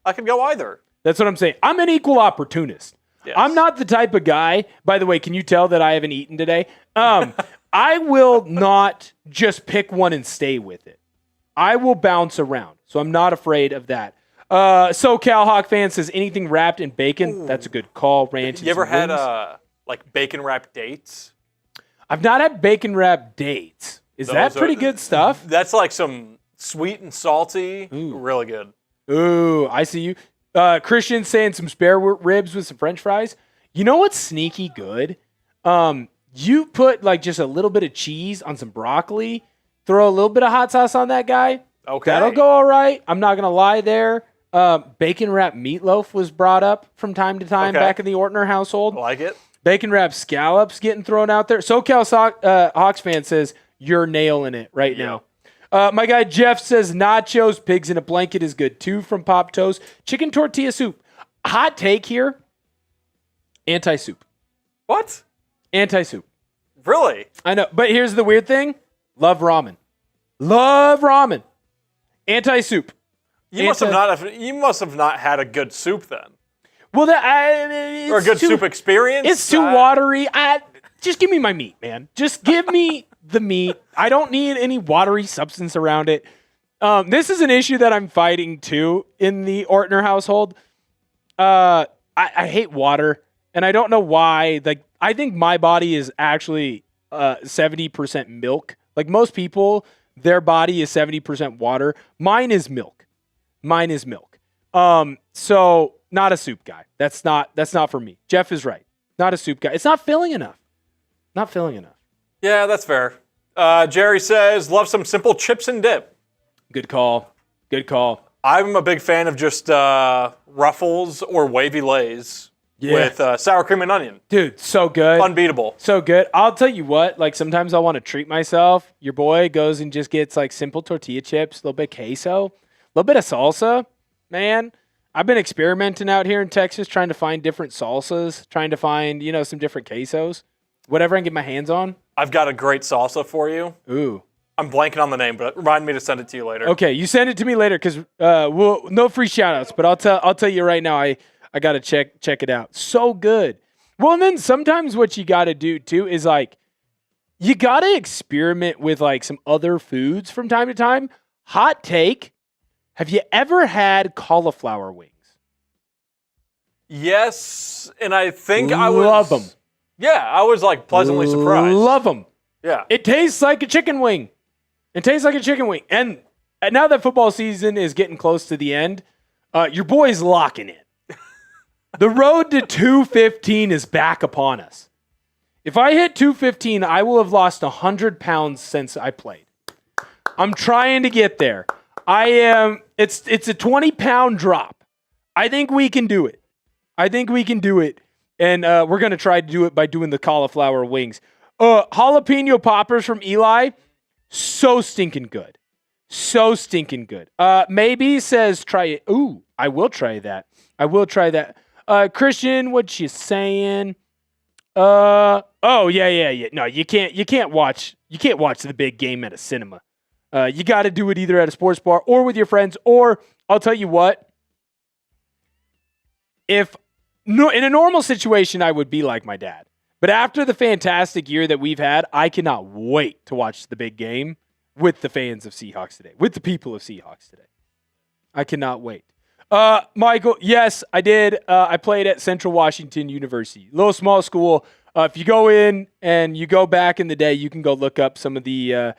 I can go either. That's what I'm saying. I'm an equal opportunist. Yes. I'm not the type of guy, by the way, can you tell that I haven't eaten today? I will not just pick one and stay with it. I will bounce around, so I'm not afraid of that. SoCal Hawk fan says anything wrapped in bacon. Ooh. That's a good call. Ranch. You ever had bacon wrapped dates? I've not had bacon wrapped dates. Is that pretty good stuff? That's like some sweet and salty. Ooh. Really good. Ooh, I see you. Christian saying some spare ribs with some French fries. You know what's sneaky good? You put like just a little bit of cheese on some broccoli. Throw a little bit of hot sauce on that guy. Okay. That'll go all right. I'm not going to lie there. Bacon wrapped meatloaf was brought up from time to time back in the Ortner household. I like it. Bacon wrapped scallops getting thrown out there. SoCal Hawks fan says, you're nailing it right now. My guy Jeff says nachos, pigs in a blanket is good too from Pop Toast. Chicken tortilla soup. Hot take here. Anti-soup. What? Anti-soup. Really? I know. But here's the weird thing. Love ramen. Anti-soup. You must have not had a good soup then. Well, or a good soup experience. It's too watery. Just give me my meat, man. Just give me the meat. I don't need any watery substance around it. This is an issue that I'm fighting too in the Ortner household. I hate water, and I don't know why. Like, I think my body is actually 70% milk. Like most people, their body is 70% water. Mine is milk. So not a soup guy. That's not for me. Jeff is right. Not a soup guy. It's not filling enough. Yeah, that's fair. Jerry says, love some simple chips and dip. Good call. I'm a big fan of just Ruffles or Wavy Lays with sour cream and onion. Dude, so good. Unbeatable. So good. I'll tell you what, like sometimes I want to treat myself. Your boy goes and just gets like simple tortilla chips, a little bit of queso, a little bit of salsa. Man, I've been experimenting out here in Texas trying to find different salsas, trying to find, some different quesos. Whatever I can get my hands on. I've got a great salsa for you. Ooh. I'm blanking on the name, but remind me to send it to you later. Okay, you send it to me later because no free shout-outs, but I'll tell you right now, I got to check it out. So good. Well, and then sometimes what you got to do too is like you got to experiment with like some other foods from time to time. Hot take, have you ever had cauliflower wings? Yes, and I think I love them. Yeah, I was like pleasantly surprised. Love them. Yeah. It tastes like a chicken wing. And now that football season is getting close to the end, Your boy's locking in. The road to 215 is back upon us. If I hit 215, I will have lost 100 pounds since I played. I'm trying to get there. It's a 20-pound drop. I think we can do it. And we're going to try to do it by doing the cauliflower wings. Jalapeno poppers from Eli, so stinking good. Maybe says try it. Ooh, I will try that. Christian, what you saying? Oh, yeah. No, you can't watch the big game at a cinema. You got to do it either at a sports bar or with your friends, or I'll tell you what, in a normal situation, I would be like my dad. But after the fantastic year that we've had, I cannot wait to watch the big game with the fans of Seahawks Today, with the people of Seahawks Today. I cannot wait. Michael, yes, I did. I played at Central Washington University, little small school. If you go in and you go back in the day, you can go look up some of the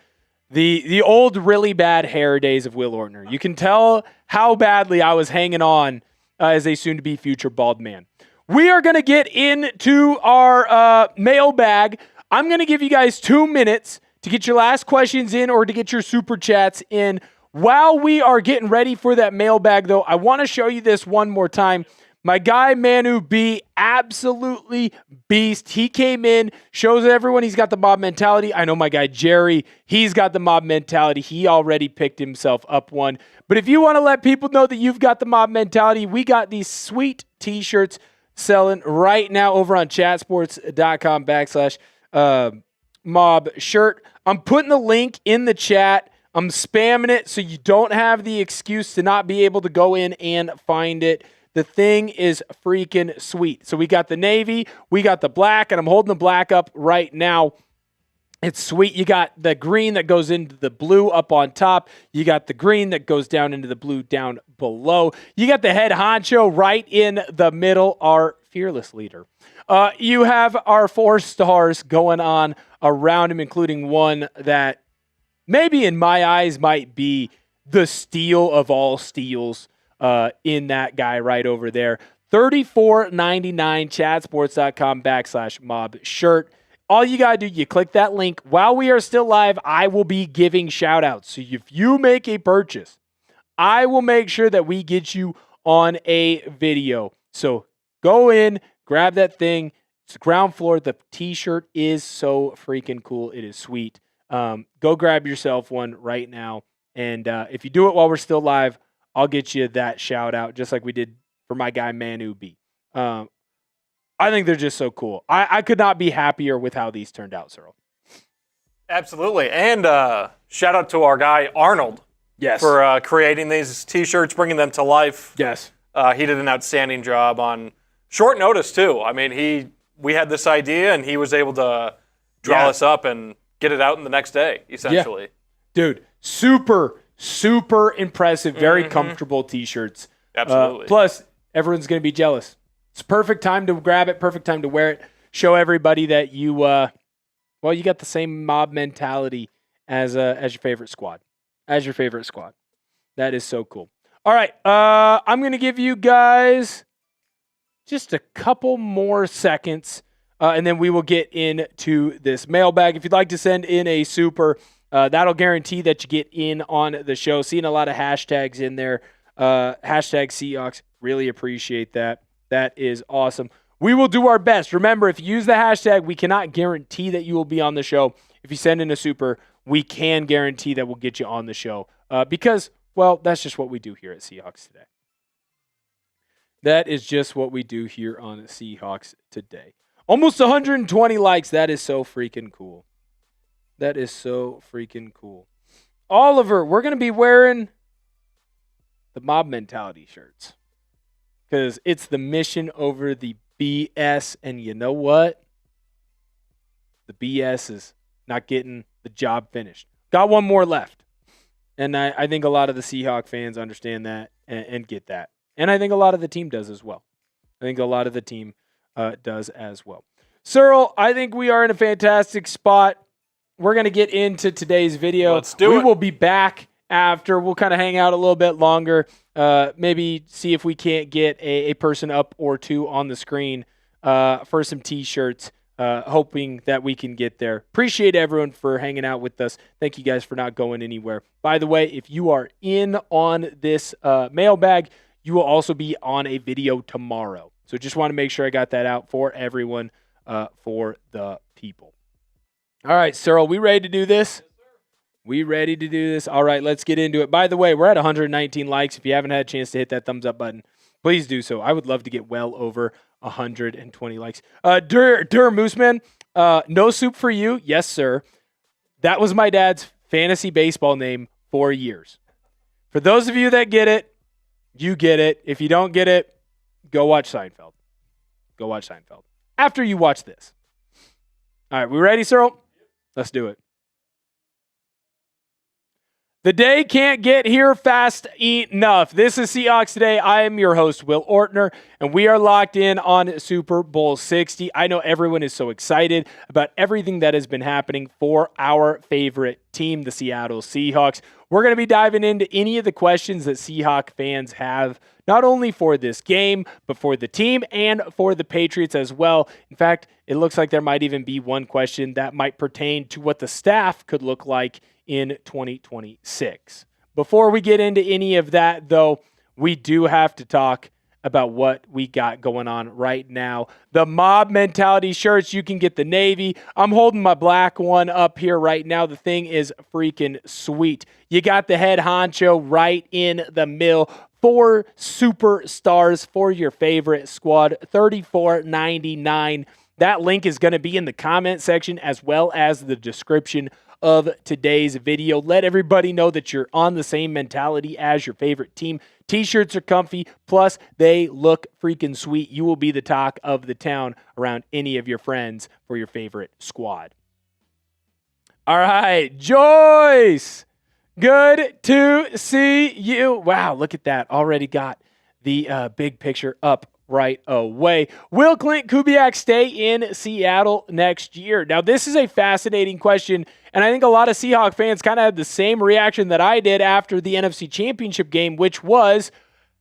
old really bad hair days of Will Ortner. You can tell how badly I was hanging on as a soon-to-be future bald man. We are going to get into our mailbag. I'm going to give you guys 2 minutes to get your last questions in or to get your super chats in. While we are getting ready for that mailbag, though, I want to show you this one more time. My guy, Manu B, absolutely beast. He came in, shows everyone he's got the mob mentality. I know my guy, Jerry, he's got the mob mentality. He already picked himself up one. But if you want to let people know that you've got the mob mentality, we got these sweet t-shirts selling right now over on chatsports.com/mob shirt. I'm putting the link in the chat. I'm spamming it so you don't have the excuse to not be able to go in and find it. The thing is freaking sweet. So we got the navy, we got the black, and I'm holding the black up right now. It's sweet. You got the green that goes into the blue up on top. You got the green that goes down into the blue down below. You got the head honcho right in the middle, our fearless leader. You have our 4 stars going on around him, including one that maybe in my eyes might be the steal of all steals in that guy right over there. $34.99 chatsports.com/mob shirt. All you got to do, you click that link. While we are still live, I will be giving shout outs. So if you make a purchase, I will make sure that we get you on a video. So go in, grab that thing. It's the ground floor. The t-shirt is so freaking cool. It is sweet. Go grab yourself one right now. And if you do it while we're still live, I'll get you that shout out, just like we did for my guy, Manu B. I think they're just so cool. I could not be happier with how these turned out, Cyril. Absolutely. And shout out to our guy, Arnold, Yes. for creating these T-shirts, bringing them to life. Yes. He did an outstanding job on short notice, too. I mean, we had this idea, and he was able to draw us up and get it out in the next day, essentially. Yeah. Dude, super, super impressive, very comfortable T-shirts. Absolutely. Plus, everyone's going to be jealous. It's perfect time to grab it, perfect time to wear it. Show everybody that you got the same mob mentality as your favorite squad. That is so cool. All right, I'm going to give you guys just a couple more seconds, and then we will get into this mailbag. If you'd like to send in a super, that'll guarantee that you get in on the show. Seeing a lot of hashtags in there. Hashtag Seahawks. Really appreciate that. That is awesome. We will do our best. Remember, if you use the hashtag, we cannot guarantee that you will be on the show. If you send in a super, we can guarantee that we'll get you on the show because, well, that's just what we do here at Seahawks Today. That is just what we do here on Seahawks Today. Almost 120 likes. That is so freaking cool. Oliver, we're going to be wearing the mob mentality shirts. Because it's the mission over the BS. And you know what? The BS is not getting the job finished. Got one more left. And I think a lot of the Seahawk fans understand that and get that. And I think a lot of the team does as well. Cyril, I think we are in a fantastic spot. We're going to get into today's video. Let's do it. We will be back after. We'll kind of hang out a little bit longer. Maybe see if we can't get a person up or two on the screen for some T-shirts. Hoping that we can get there. Appreciate everyone for hanging out with us. Thank you guys for not going anywhere. By the way, if you are in on this mailbag, you will also be on a video tomorrow. So just want to make sure I got that out for everyone, for the people. All right, Cyril, we ready to do this? We ready to do this? All right, let's get into it. By the way, we're at 119 likes. If you haven't had a chance to hit that thumbs up button, please do so. I would love to get well over 120 likes. Mooseman, no soup for you. Yes, sir. That was my dad's fantasy baseball name for years. For those of you that get it, you get it. If you don't get it, go watch Seinfeld. Go watch Seinfeld. After you watch this. All right, we ready, Cyril? Let's do it. The day can't get here fast enough. This is Seahawks Today. I am your host, Will Ortner, and we are locked in on Super Bowl 60. I know everyone is so excited about everything that has been happening for our favorite team, the Seattle Seahawks. We're going to be diving into any of the questions that Seahawk fans have, not only for this game, but for the team and for the Patriots as well. In fact, it looks like there might even be one question that might pertain to what the staff could look like in 2026. Before we get into any of that, though, we do have to talk about what we got going on right now. The mob mentality shirts, you can get the navy. I'm holding my black one up here right now. The thing is freaking sweet. You got the head honcho right in the middle. 4 superstars for your favorite squad, $34.99. That link is going to be in the comment section as well as the description of today's video. Let everybody know that you're on the same mentality as your favorite team. T-shirts are comfy, plus they look freaking sweet. You will be the talk of the town around any of your friends for your favorite squad. All right, Joyce, good to see you. Wow, look at that. Already got the big picture up right away. Will Klint Kubiak stay in Seattle next year? Now, this is a fascinating question, and I think a lot of Seahawks fans kind of had the same reaction that I did after the NFC Championship game, which was,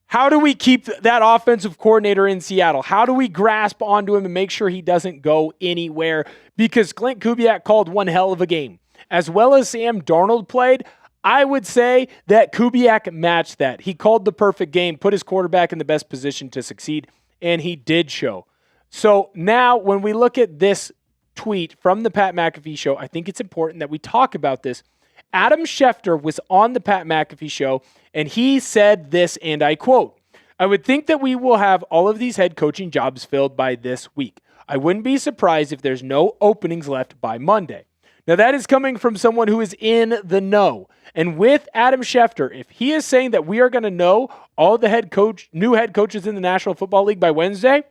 how do we keep that offensive coordinator in Seattle? How do we grasp onto him and make sure he doesn't go anywhere? Because Klint Kubiak called one hell of a game. As well as Sam Darnold played, I would say that Kubiak matched that. He called the perfect game, put his quarterback in the best position to succeed, and he did show. So now when we look at this tweet from the Pat McAfee show, I think it's important that we talk about this. Adam Schefter was on the Pat McAfee show, and he said this, and I quote, "I would think that we will have all of these head coaching jobs filled by this week. I wouldn't be surprised if there's no openings left by Monday." Now, that is coming from someone who is in the know. And with Adam Schefter, if he is saying that we are going to know all the new head coaches in the National Football League by Wednesday,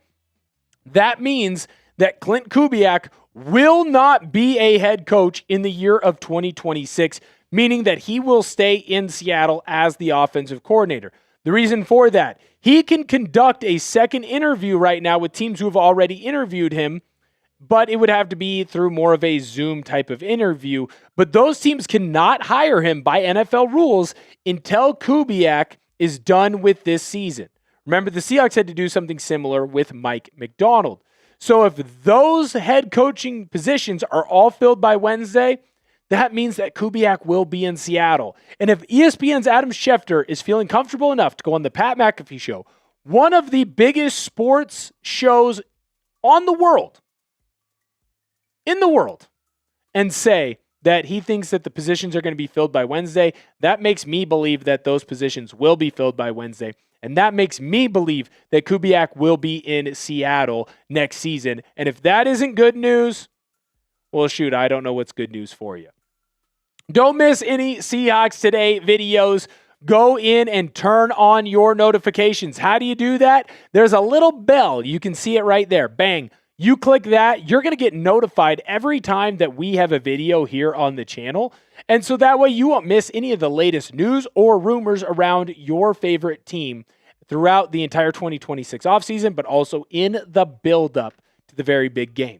that means that Klint Kubiak will not be a head coach in the year of 2026, meaning that he will stay in Seattle as the offensive coordinator. The reason for that, he can conduct a second interview right now with teams who have already interviewed him, but it would have to be through more of a Zoom type of interview. But those teams cannot hire him by NFL rules until Kubiak is done with this season. Remember, the Seahawks had to do something similar with Mike McDonald. So if those head coaching positions are all filled by Wednesday, that means that Kubiak will be in Seattle. And if ESPN's Adam Schefter is feeling comfortable enough to go on the Pat McAfee show, one of the biggest sports shows on the world, in the world, and say that he thinks that the positions are going to be filled by Wednesday, that makes me believe that those positions will be filled by Wednesday. And that makes me believe that Kubiak will be in Seattle next season. And if that isn't good news, well, shoot, I don't know what's good news for you. Don't miss any Seahawks Today videos. Go in and turn on your notifications. How do you do that? There's a little bell. You can see it right there. Bang. You click that, you're going to get notified every time that we have a video here on the channel. And so that way you won't miss any of the latest news or rumors around your favorite team throughout the entire 2026 offseason, but also in the build-up to the very big game.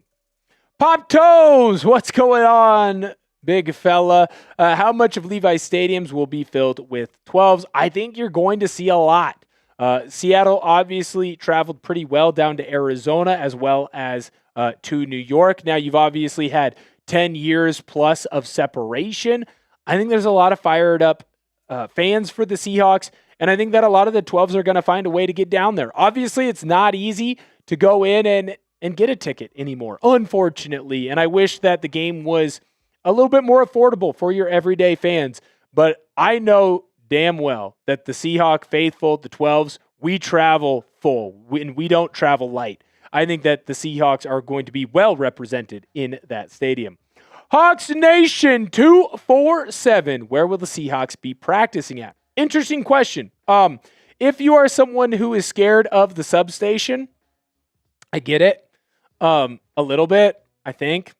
Pop Toes, what's going on, big fella. How much of Levi's stadiums will be filled with 12s? I think you're going to see a lot. Seattle obviously traveled pretty well down to Arizona as well as to New York. Now, you've obviously had 10 years plus of separation. I think there's a lot of fired up fans for the Seahawks, and I think that a lot of the 12s are going to find a way to get down there. Obviously, it's not easy to go in and get a ticket anymore, unfortunately, and I wish that the game was a little bit more affordable for your everyday fans, but I know damn well that the Seahawk faithful, the 12s, we travel full, and we don't travel light. I think that the Seahawks are going to be well represented in that stadium. Hawks Nation 247. Where will the Seahawks be practicing at? Interesting question. If you are someone who is scared of the substation, I get it. A little bit, I think.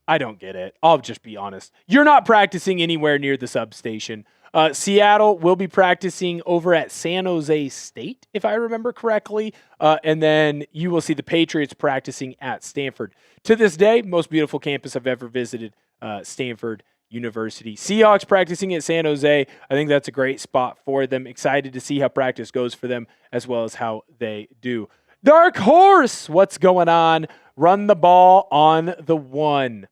I don't get it. I'll just be honest. You're not practicing anywhere near the substation. Seattle will be practicing over at San Jose State, if I remember correctly. And then you will see the Patriots practicing at Stanford. To this day, most beautiful campus I've ever visited, Stanford University. Seahawks practicing at San Jose. I think that's a great spot for them. Excited to see how practice goes for them as well as how they do. Dark Horse, what's going on? Run the ball on the one.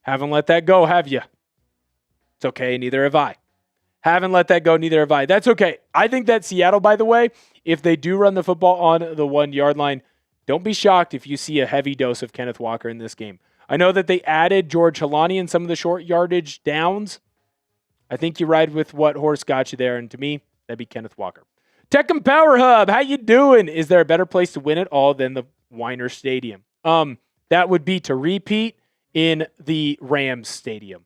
Haven't let that go, have you? It's okay, neither have I. Haven't let that go, neither have I. That's okay. I think that Seattle, by the way, if they do run the football on the 1 yard line, don't be shocked if you see a heavy dose of Kenneth Walker in this game. I know that they added George Halani in some of the short yardage downs. I think you ride with what Horse got you there, and to me, that'd be Kenneth Walker. Tech and Power Hub, how you doing? Is there a better place to win it all than the Weiner Stadium? That would be to repeat in the Rams Stadium,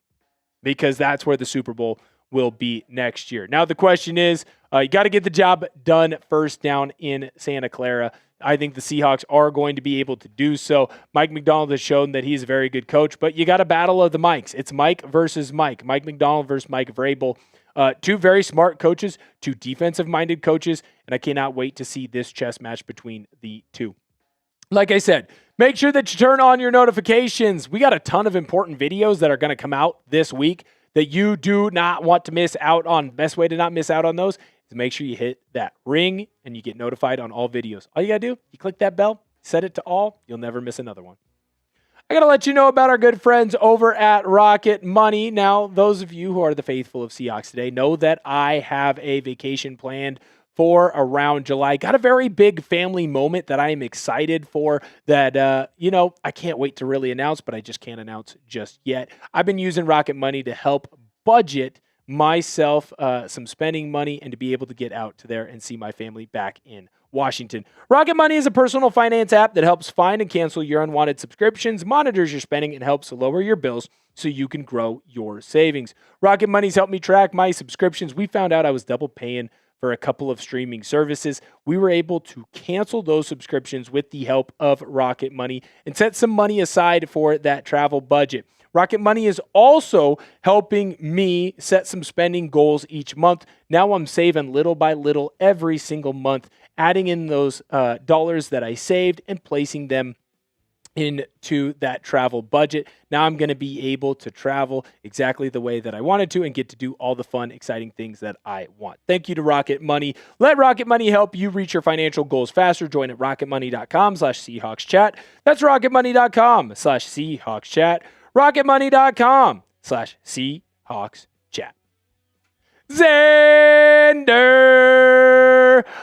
because that's where the Super Bowl will be next year. Now, the question is, you got to get the job done first down in Santa Clara. I think the Seahawks are going to be able to do so. Mike Macdonald has shown that he's a very good coach, but you got a battle of the Mikes. It's Mike versus Mike. Mike Macdonald versus Mike Vrabel. Two very smart coaches, two defensive-minded coaches, and I cannot wait to see this chess match between the two. Like I said, make sure that you turn on your notifications. We got a ton of important videos that are going to come out this week that you do not want to miss out on. Best way to not miss out on those is make sure you hit that ring and you get notified on all videos. All you got to do, you click that bell, set it to all, you'll never miss another one. I got to let you know about our good friends over at Rocket Money. Now, those of you who are the faithful of Seahawks Today know that I have a vacation planned for around July. Got a very big family moment that I am excited for that, I can't wait to really announce, but I just can't announce just yet. I've been using Rocket Money to help budget myself some spending money and to be able to get out to there and see my family back in Washington. Rocket Money is a personal finance app that helps find and cancel your unwanted subscriptions, monitors your spending, and helps lower your bills so you can grow your savings. Rocket Money's helped me track my subscriptions. We found out I was double paying for a couple of streaming services. We were able to cancel those subscriptions with the help of Rocket Money and set some money aside for that travel budget. Rocket Money is also helping me set some spending goals each month. Now I'm saving little by little every single month, adding in those dollars that I saved and placing them into that travel budget. Now I'm going to be able to travel exactly the way that I wanted to and get to do all the fun, exciting things that I want. Thank you to Rocket Money. Let Rocket Money help you reach your financial goals faster. Join at rocketmoney.com/SeahawksChat. That's rocketmoney.com/SeahawksChat. rocketmoney.com/SeahawksChat. Xander!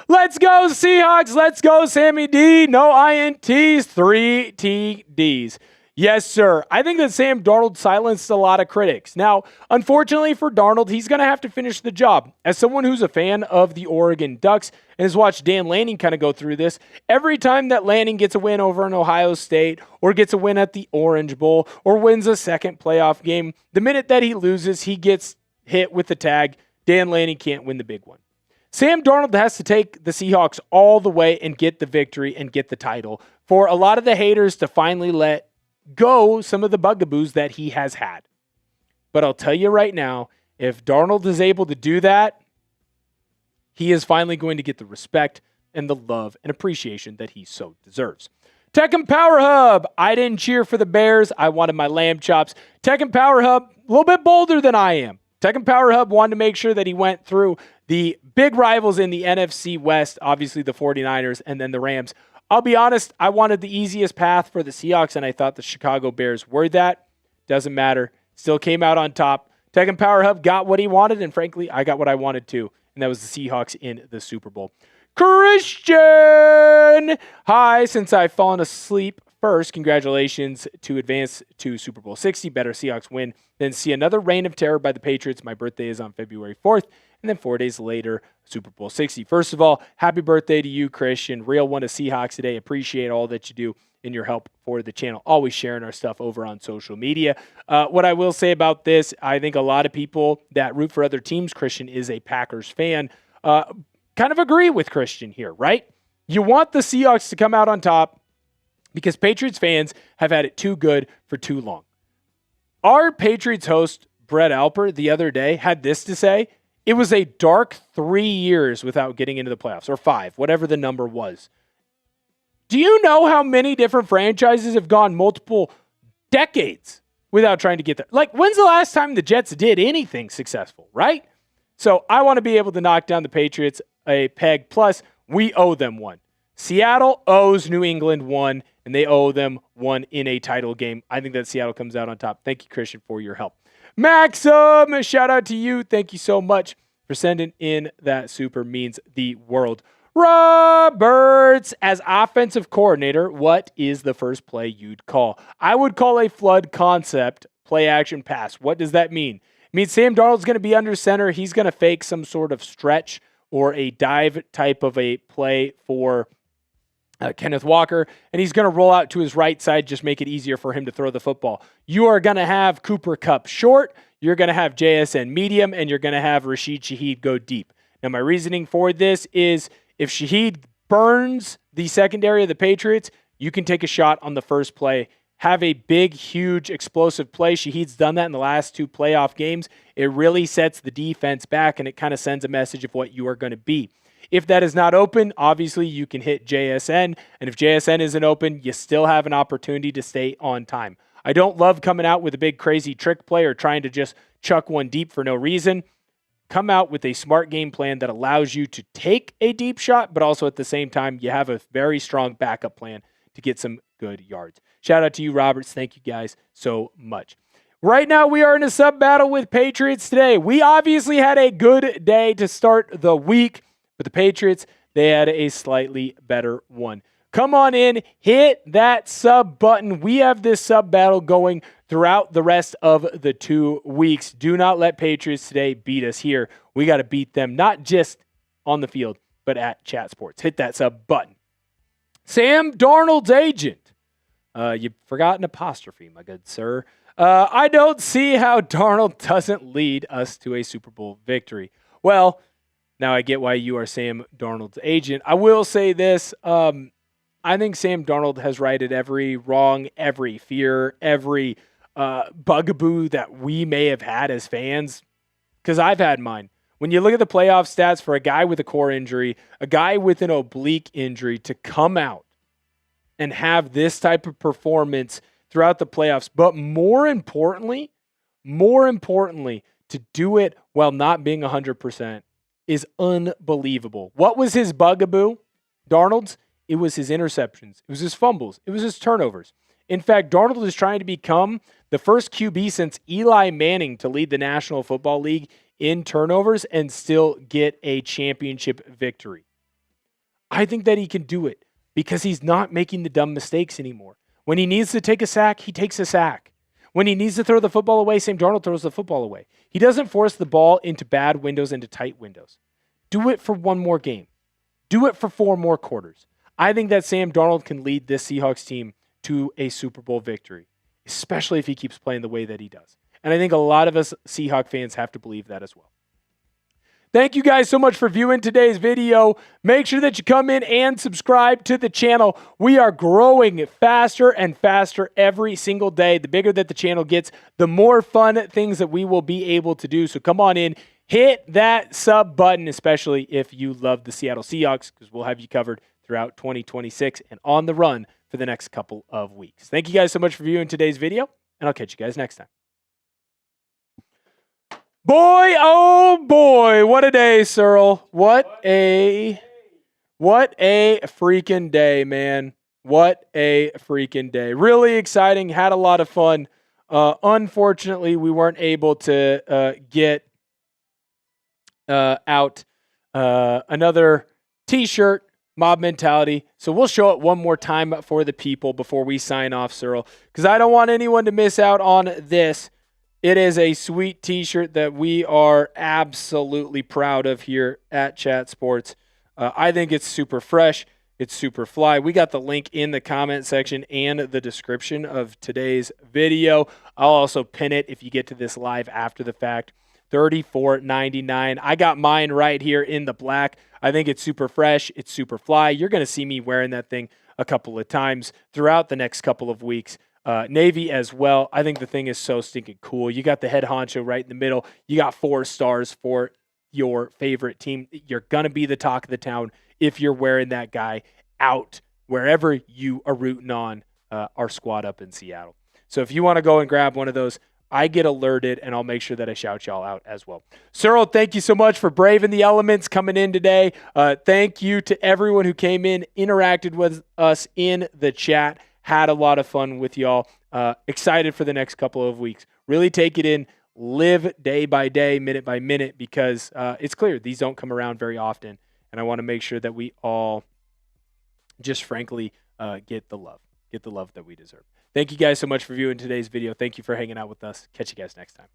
Let's go, Seahawks! Let's go, Sammy D! No INTs, 3 TDs. Yes, sir. I think that Sam Darnold silenced a lot of critics. Now, unfortunately for Darnold, he's going to have to finish the job. As someone who's a fan of the Oregon Ducks and has watched Dan Lanning kind of go through this, every time that Lanning gets a win over an Ohio State or gets a win at the Orange Bowl or wins a second playoff game, the minute that he loses, he gets hit with the tag, Dan Lanning can't win the big one. Sam Darnold has to take the Seahawks all the way and get the victory and get the title for a lot of the haters to finally let go some of the bugaboos that he has had. But I'll tell you right now, if Darnold is able to do that, he is finally going to get the respect and the love and appreciation that he so deserves. Tech and Power Hub. I didn't cheer for the Bears. I wanted my lamb chops. Tech and Power Hub, a little bit bolder than I am. Tech and Power Hub wanted to make sure that he went through the big rivals in the NFC West, obviously the 49ers and then the Rams. I'll be honest, I wanted the easiest path for the Seahawks, and I thought the Chicago Bears were that. Doesn't matter. Still came out on top. Tech and Power Hub got what he wanted, and frankly, I got what I wanted too, and that was the Seahawks in the Super Bowl. Christian! Hi, since I've fallen asleep first, congratulations to advance to Super Bowl 60. Better Seahawks win than see another reign of terror by the Patriots. My birthday is on February 4th, and then 4 days later, Super Bowl 60. First of all, happy birthday to you, Christian. Real one of Seahawks Today. Appreciate all that you do and your help for the channel. Always sharing our stuff over on social media. What I will say about this, I think a lot of people that root for other teams, Christian is a Packers fan, kind of agree with Christian here, right? You want the Seahawks to come out on top because Patriots fans have had it too good for too long. Our Patriots host, Brett Alper, the other day had this to say: it was a dark 3 years without getting into the playoffs, or 5, whatever the number was. Do you know how many different franchises have gone multiple decades without trying to get there? Like, when's the last time the Jets did anything successful, right? So I want to be able to knock down the Patriots a peg. Plus, we owe them one. Seattle owes New England one, and they owe them one in a title game. I think that Seattle comes out on top. Thank you, Christian, for your help. Maxim, shout out to you. Thank you so much for sending in that super. Means the world. Roberts, as offensive coordinator, what is the first play you'd call? I would call a flood concept play action pass. What does that mean? It means Sam Darnold's going to be under center. He's going to fake some sort of stretch or a dive type of a play for Kenneth Walker, and he's going to roll out to his right side, just make it easier for him to throw the football. You are going to have Cooper Kupp short, you're going to have JSN medium, and you're going to have Rashid Shaheed go deep. Now, my reasoning for this is if Shaheed burns the secondary of the Patriots, you can take a shot on the first play. Have a big, huge, explosive play. Shaheed's done that in the last 2 playoff games. It really sets the defense back, and it kind of sends a message of what you are going to be. If that is not open, obviously you can hit JSN, and if JSN isn't open, you still have an opportunity to stay on time. I don't love coming out with a big, crazy trick play or trying to just chuck one deep for no reason. Come out with a smart game plan that allows you to take a deep shot, but also at the same time, you have a very strong backup plan to get some good yards. Shout out to you, Roberts. Thank you guys so much. Right now, we are in a sub battle with Patriots Today. We obviously had a good day to start the week, but the Patriots, they had a slightly better one. Come on in, hit that sub button. We have this sub battle going throughout the rest of the 2 weeks. Do not let Patriots Today beat us here. We got to beat them, not just on the field, but at Chat Sports. Hit that sub button. Sam Darnold's agent. You forgot an apostrophe, my good sir. I don't see how Darnold doesn't lead us to a Super Bowl victory. Well, now I get why you are Sam Darnold's agent. I will say this. I think Sam Darnold has righted every wrong, every fear, every bugaboo that we may have had as fans, because I've had mine. When you look at the playoff stats for a guy with a core injury, a guy with an oblique injury to come out and have this type of performance throughout the playoffs, but more importantly, to do it while not being 100% is unbelievable. What was his bugaboo, Darnold's? It was his interceptions. It was his fumbles. It was his turnovers. In fact, Darnold is trying to become the first QB since Eli Manning to lead the National Football League in turnovers and still get a championship victory. I think that he can do it because he's not making the dumb mistakes anymore. When he needs to take a sack, he takes a sack. When he needs to throw the football away, Sam Darnold throws the football away. He doesn't force the ball into bad windows, into tight windows. Do it for one more game. Do it for 4 more quarters. I think that Sam Darnold can lead this Seahawks team to a Super Bowl victory, especially if he keeps playing the way that he does. And I think a lot of us Seahawks fans have to believe that as well. Thank you guys so much for viewing today's video. Make sure that you come in and subscribe to the channel. We are growing faster and faster every single day. The bigger that the channel gets, the more fun things that we will be able to do. So come on in, hit that sub button, especially if you love the Seattle Seahawks, because we'll have you covered throughout 2026 and on the run for the next couple of weeks. Thank you guys so much for viewing today's video, and I'll catch you guys next time. Boy, oh boy, what a day, Searle. What a freaking day, man. What a freaking day. Really exciting. Had a lot of fun. Unfortunately, we weren't able to get out another t-shirt, Mob Mentality. So we'll show it one more time for the people before we sign off, Searle, because I don't want anyone to miss out on this. It is a sweet t-shirt that we are absolutely proud of here at Chat Sports. I think it's super fresh. It's super fly. We got the link in the comment section and the description of today's video. I'll also pin it if you get to this live after the fact. $34.99. I got mine right here in the black. I think it's super fresh. It's super fly. You're going to see me wearing that thing a couple of times throughout the next couple of weeks. Navy as well. I think the thing is so stinking cool. You got the head honcho right in the middle. You got 4 stars for your favorite team. You're going to be the talk of the town if you're wearing that guy out wherever you are rooting on our squad up in Seattle. So if you want to go and grab one of those, I get alerted, and I'll make sure that I shout y'all out as well. Searle, thank you so much for braving the elements coming in today. Thank you to everyone who came in, interacted with us in the chat. Had a lot of fun with y'all. Excited for the next couple of weeks. Really take it in. Live day by day, minute by minute, because it's clear these don't come around very often. And I want to make sure that we all just frankly get the love that we deserve. Thank you guys so much for viewing today's video. Thank you for hanging out with us. Catch you guys next time.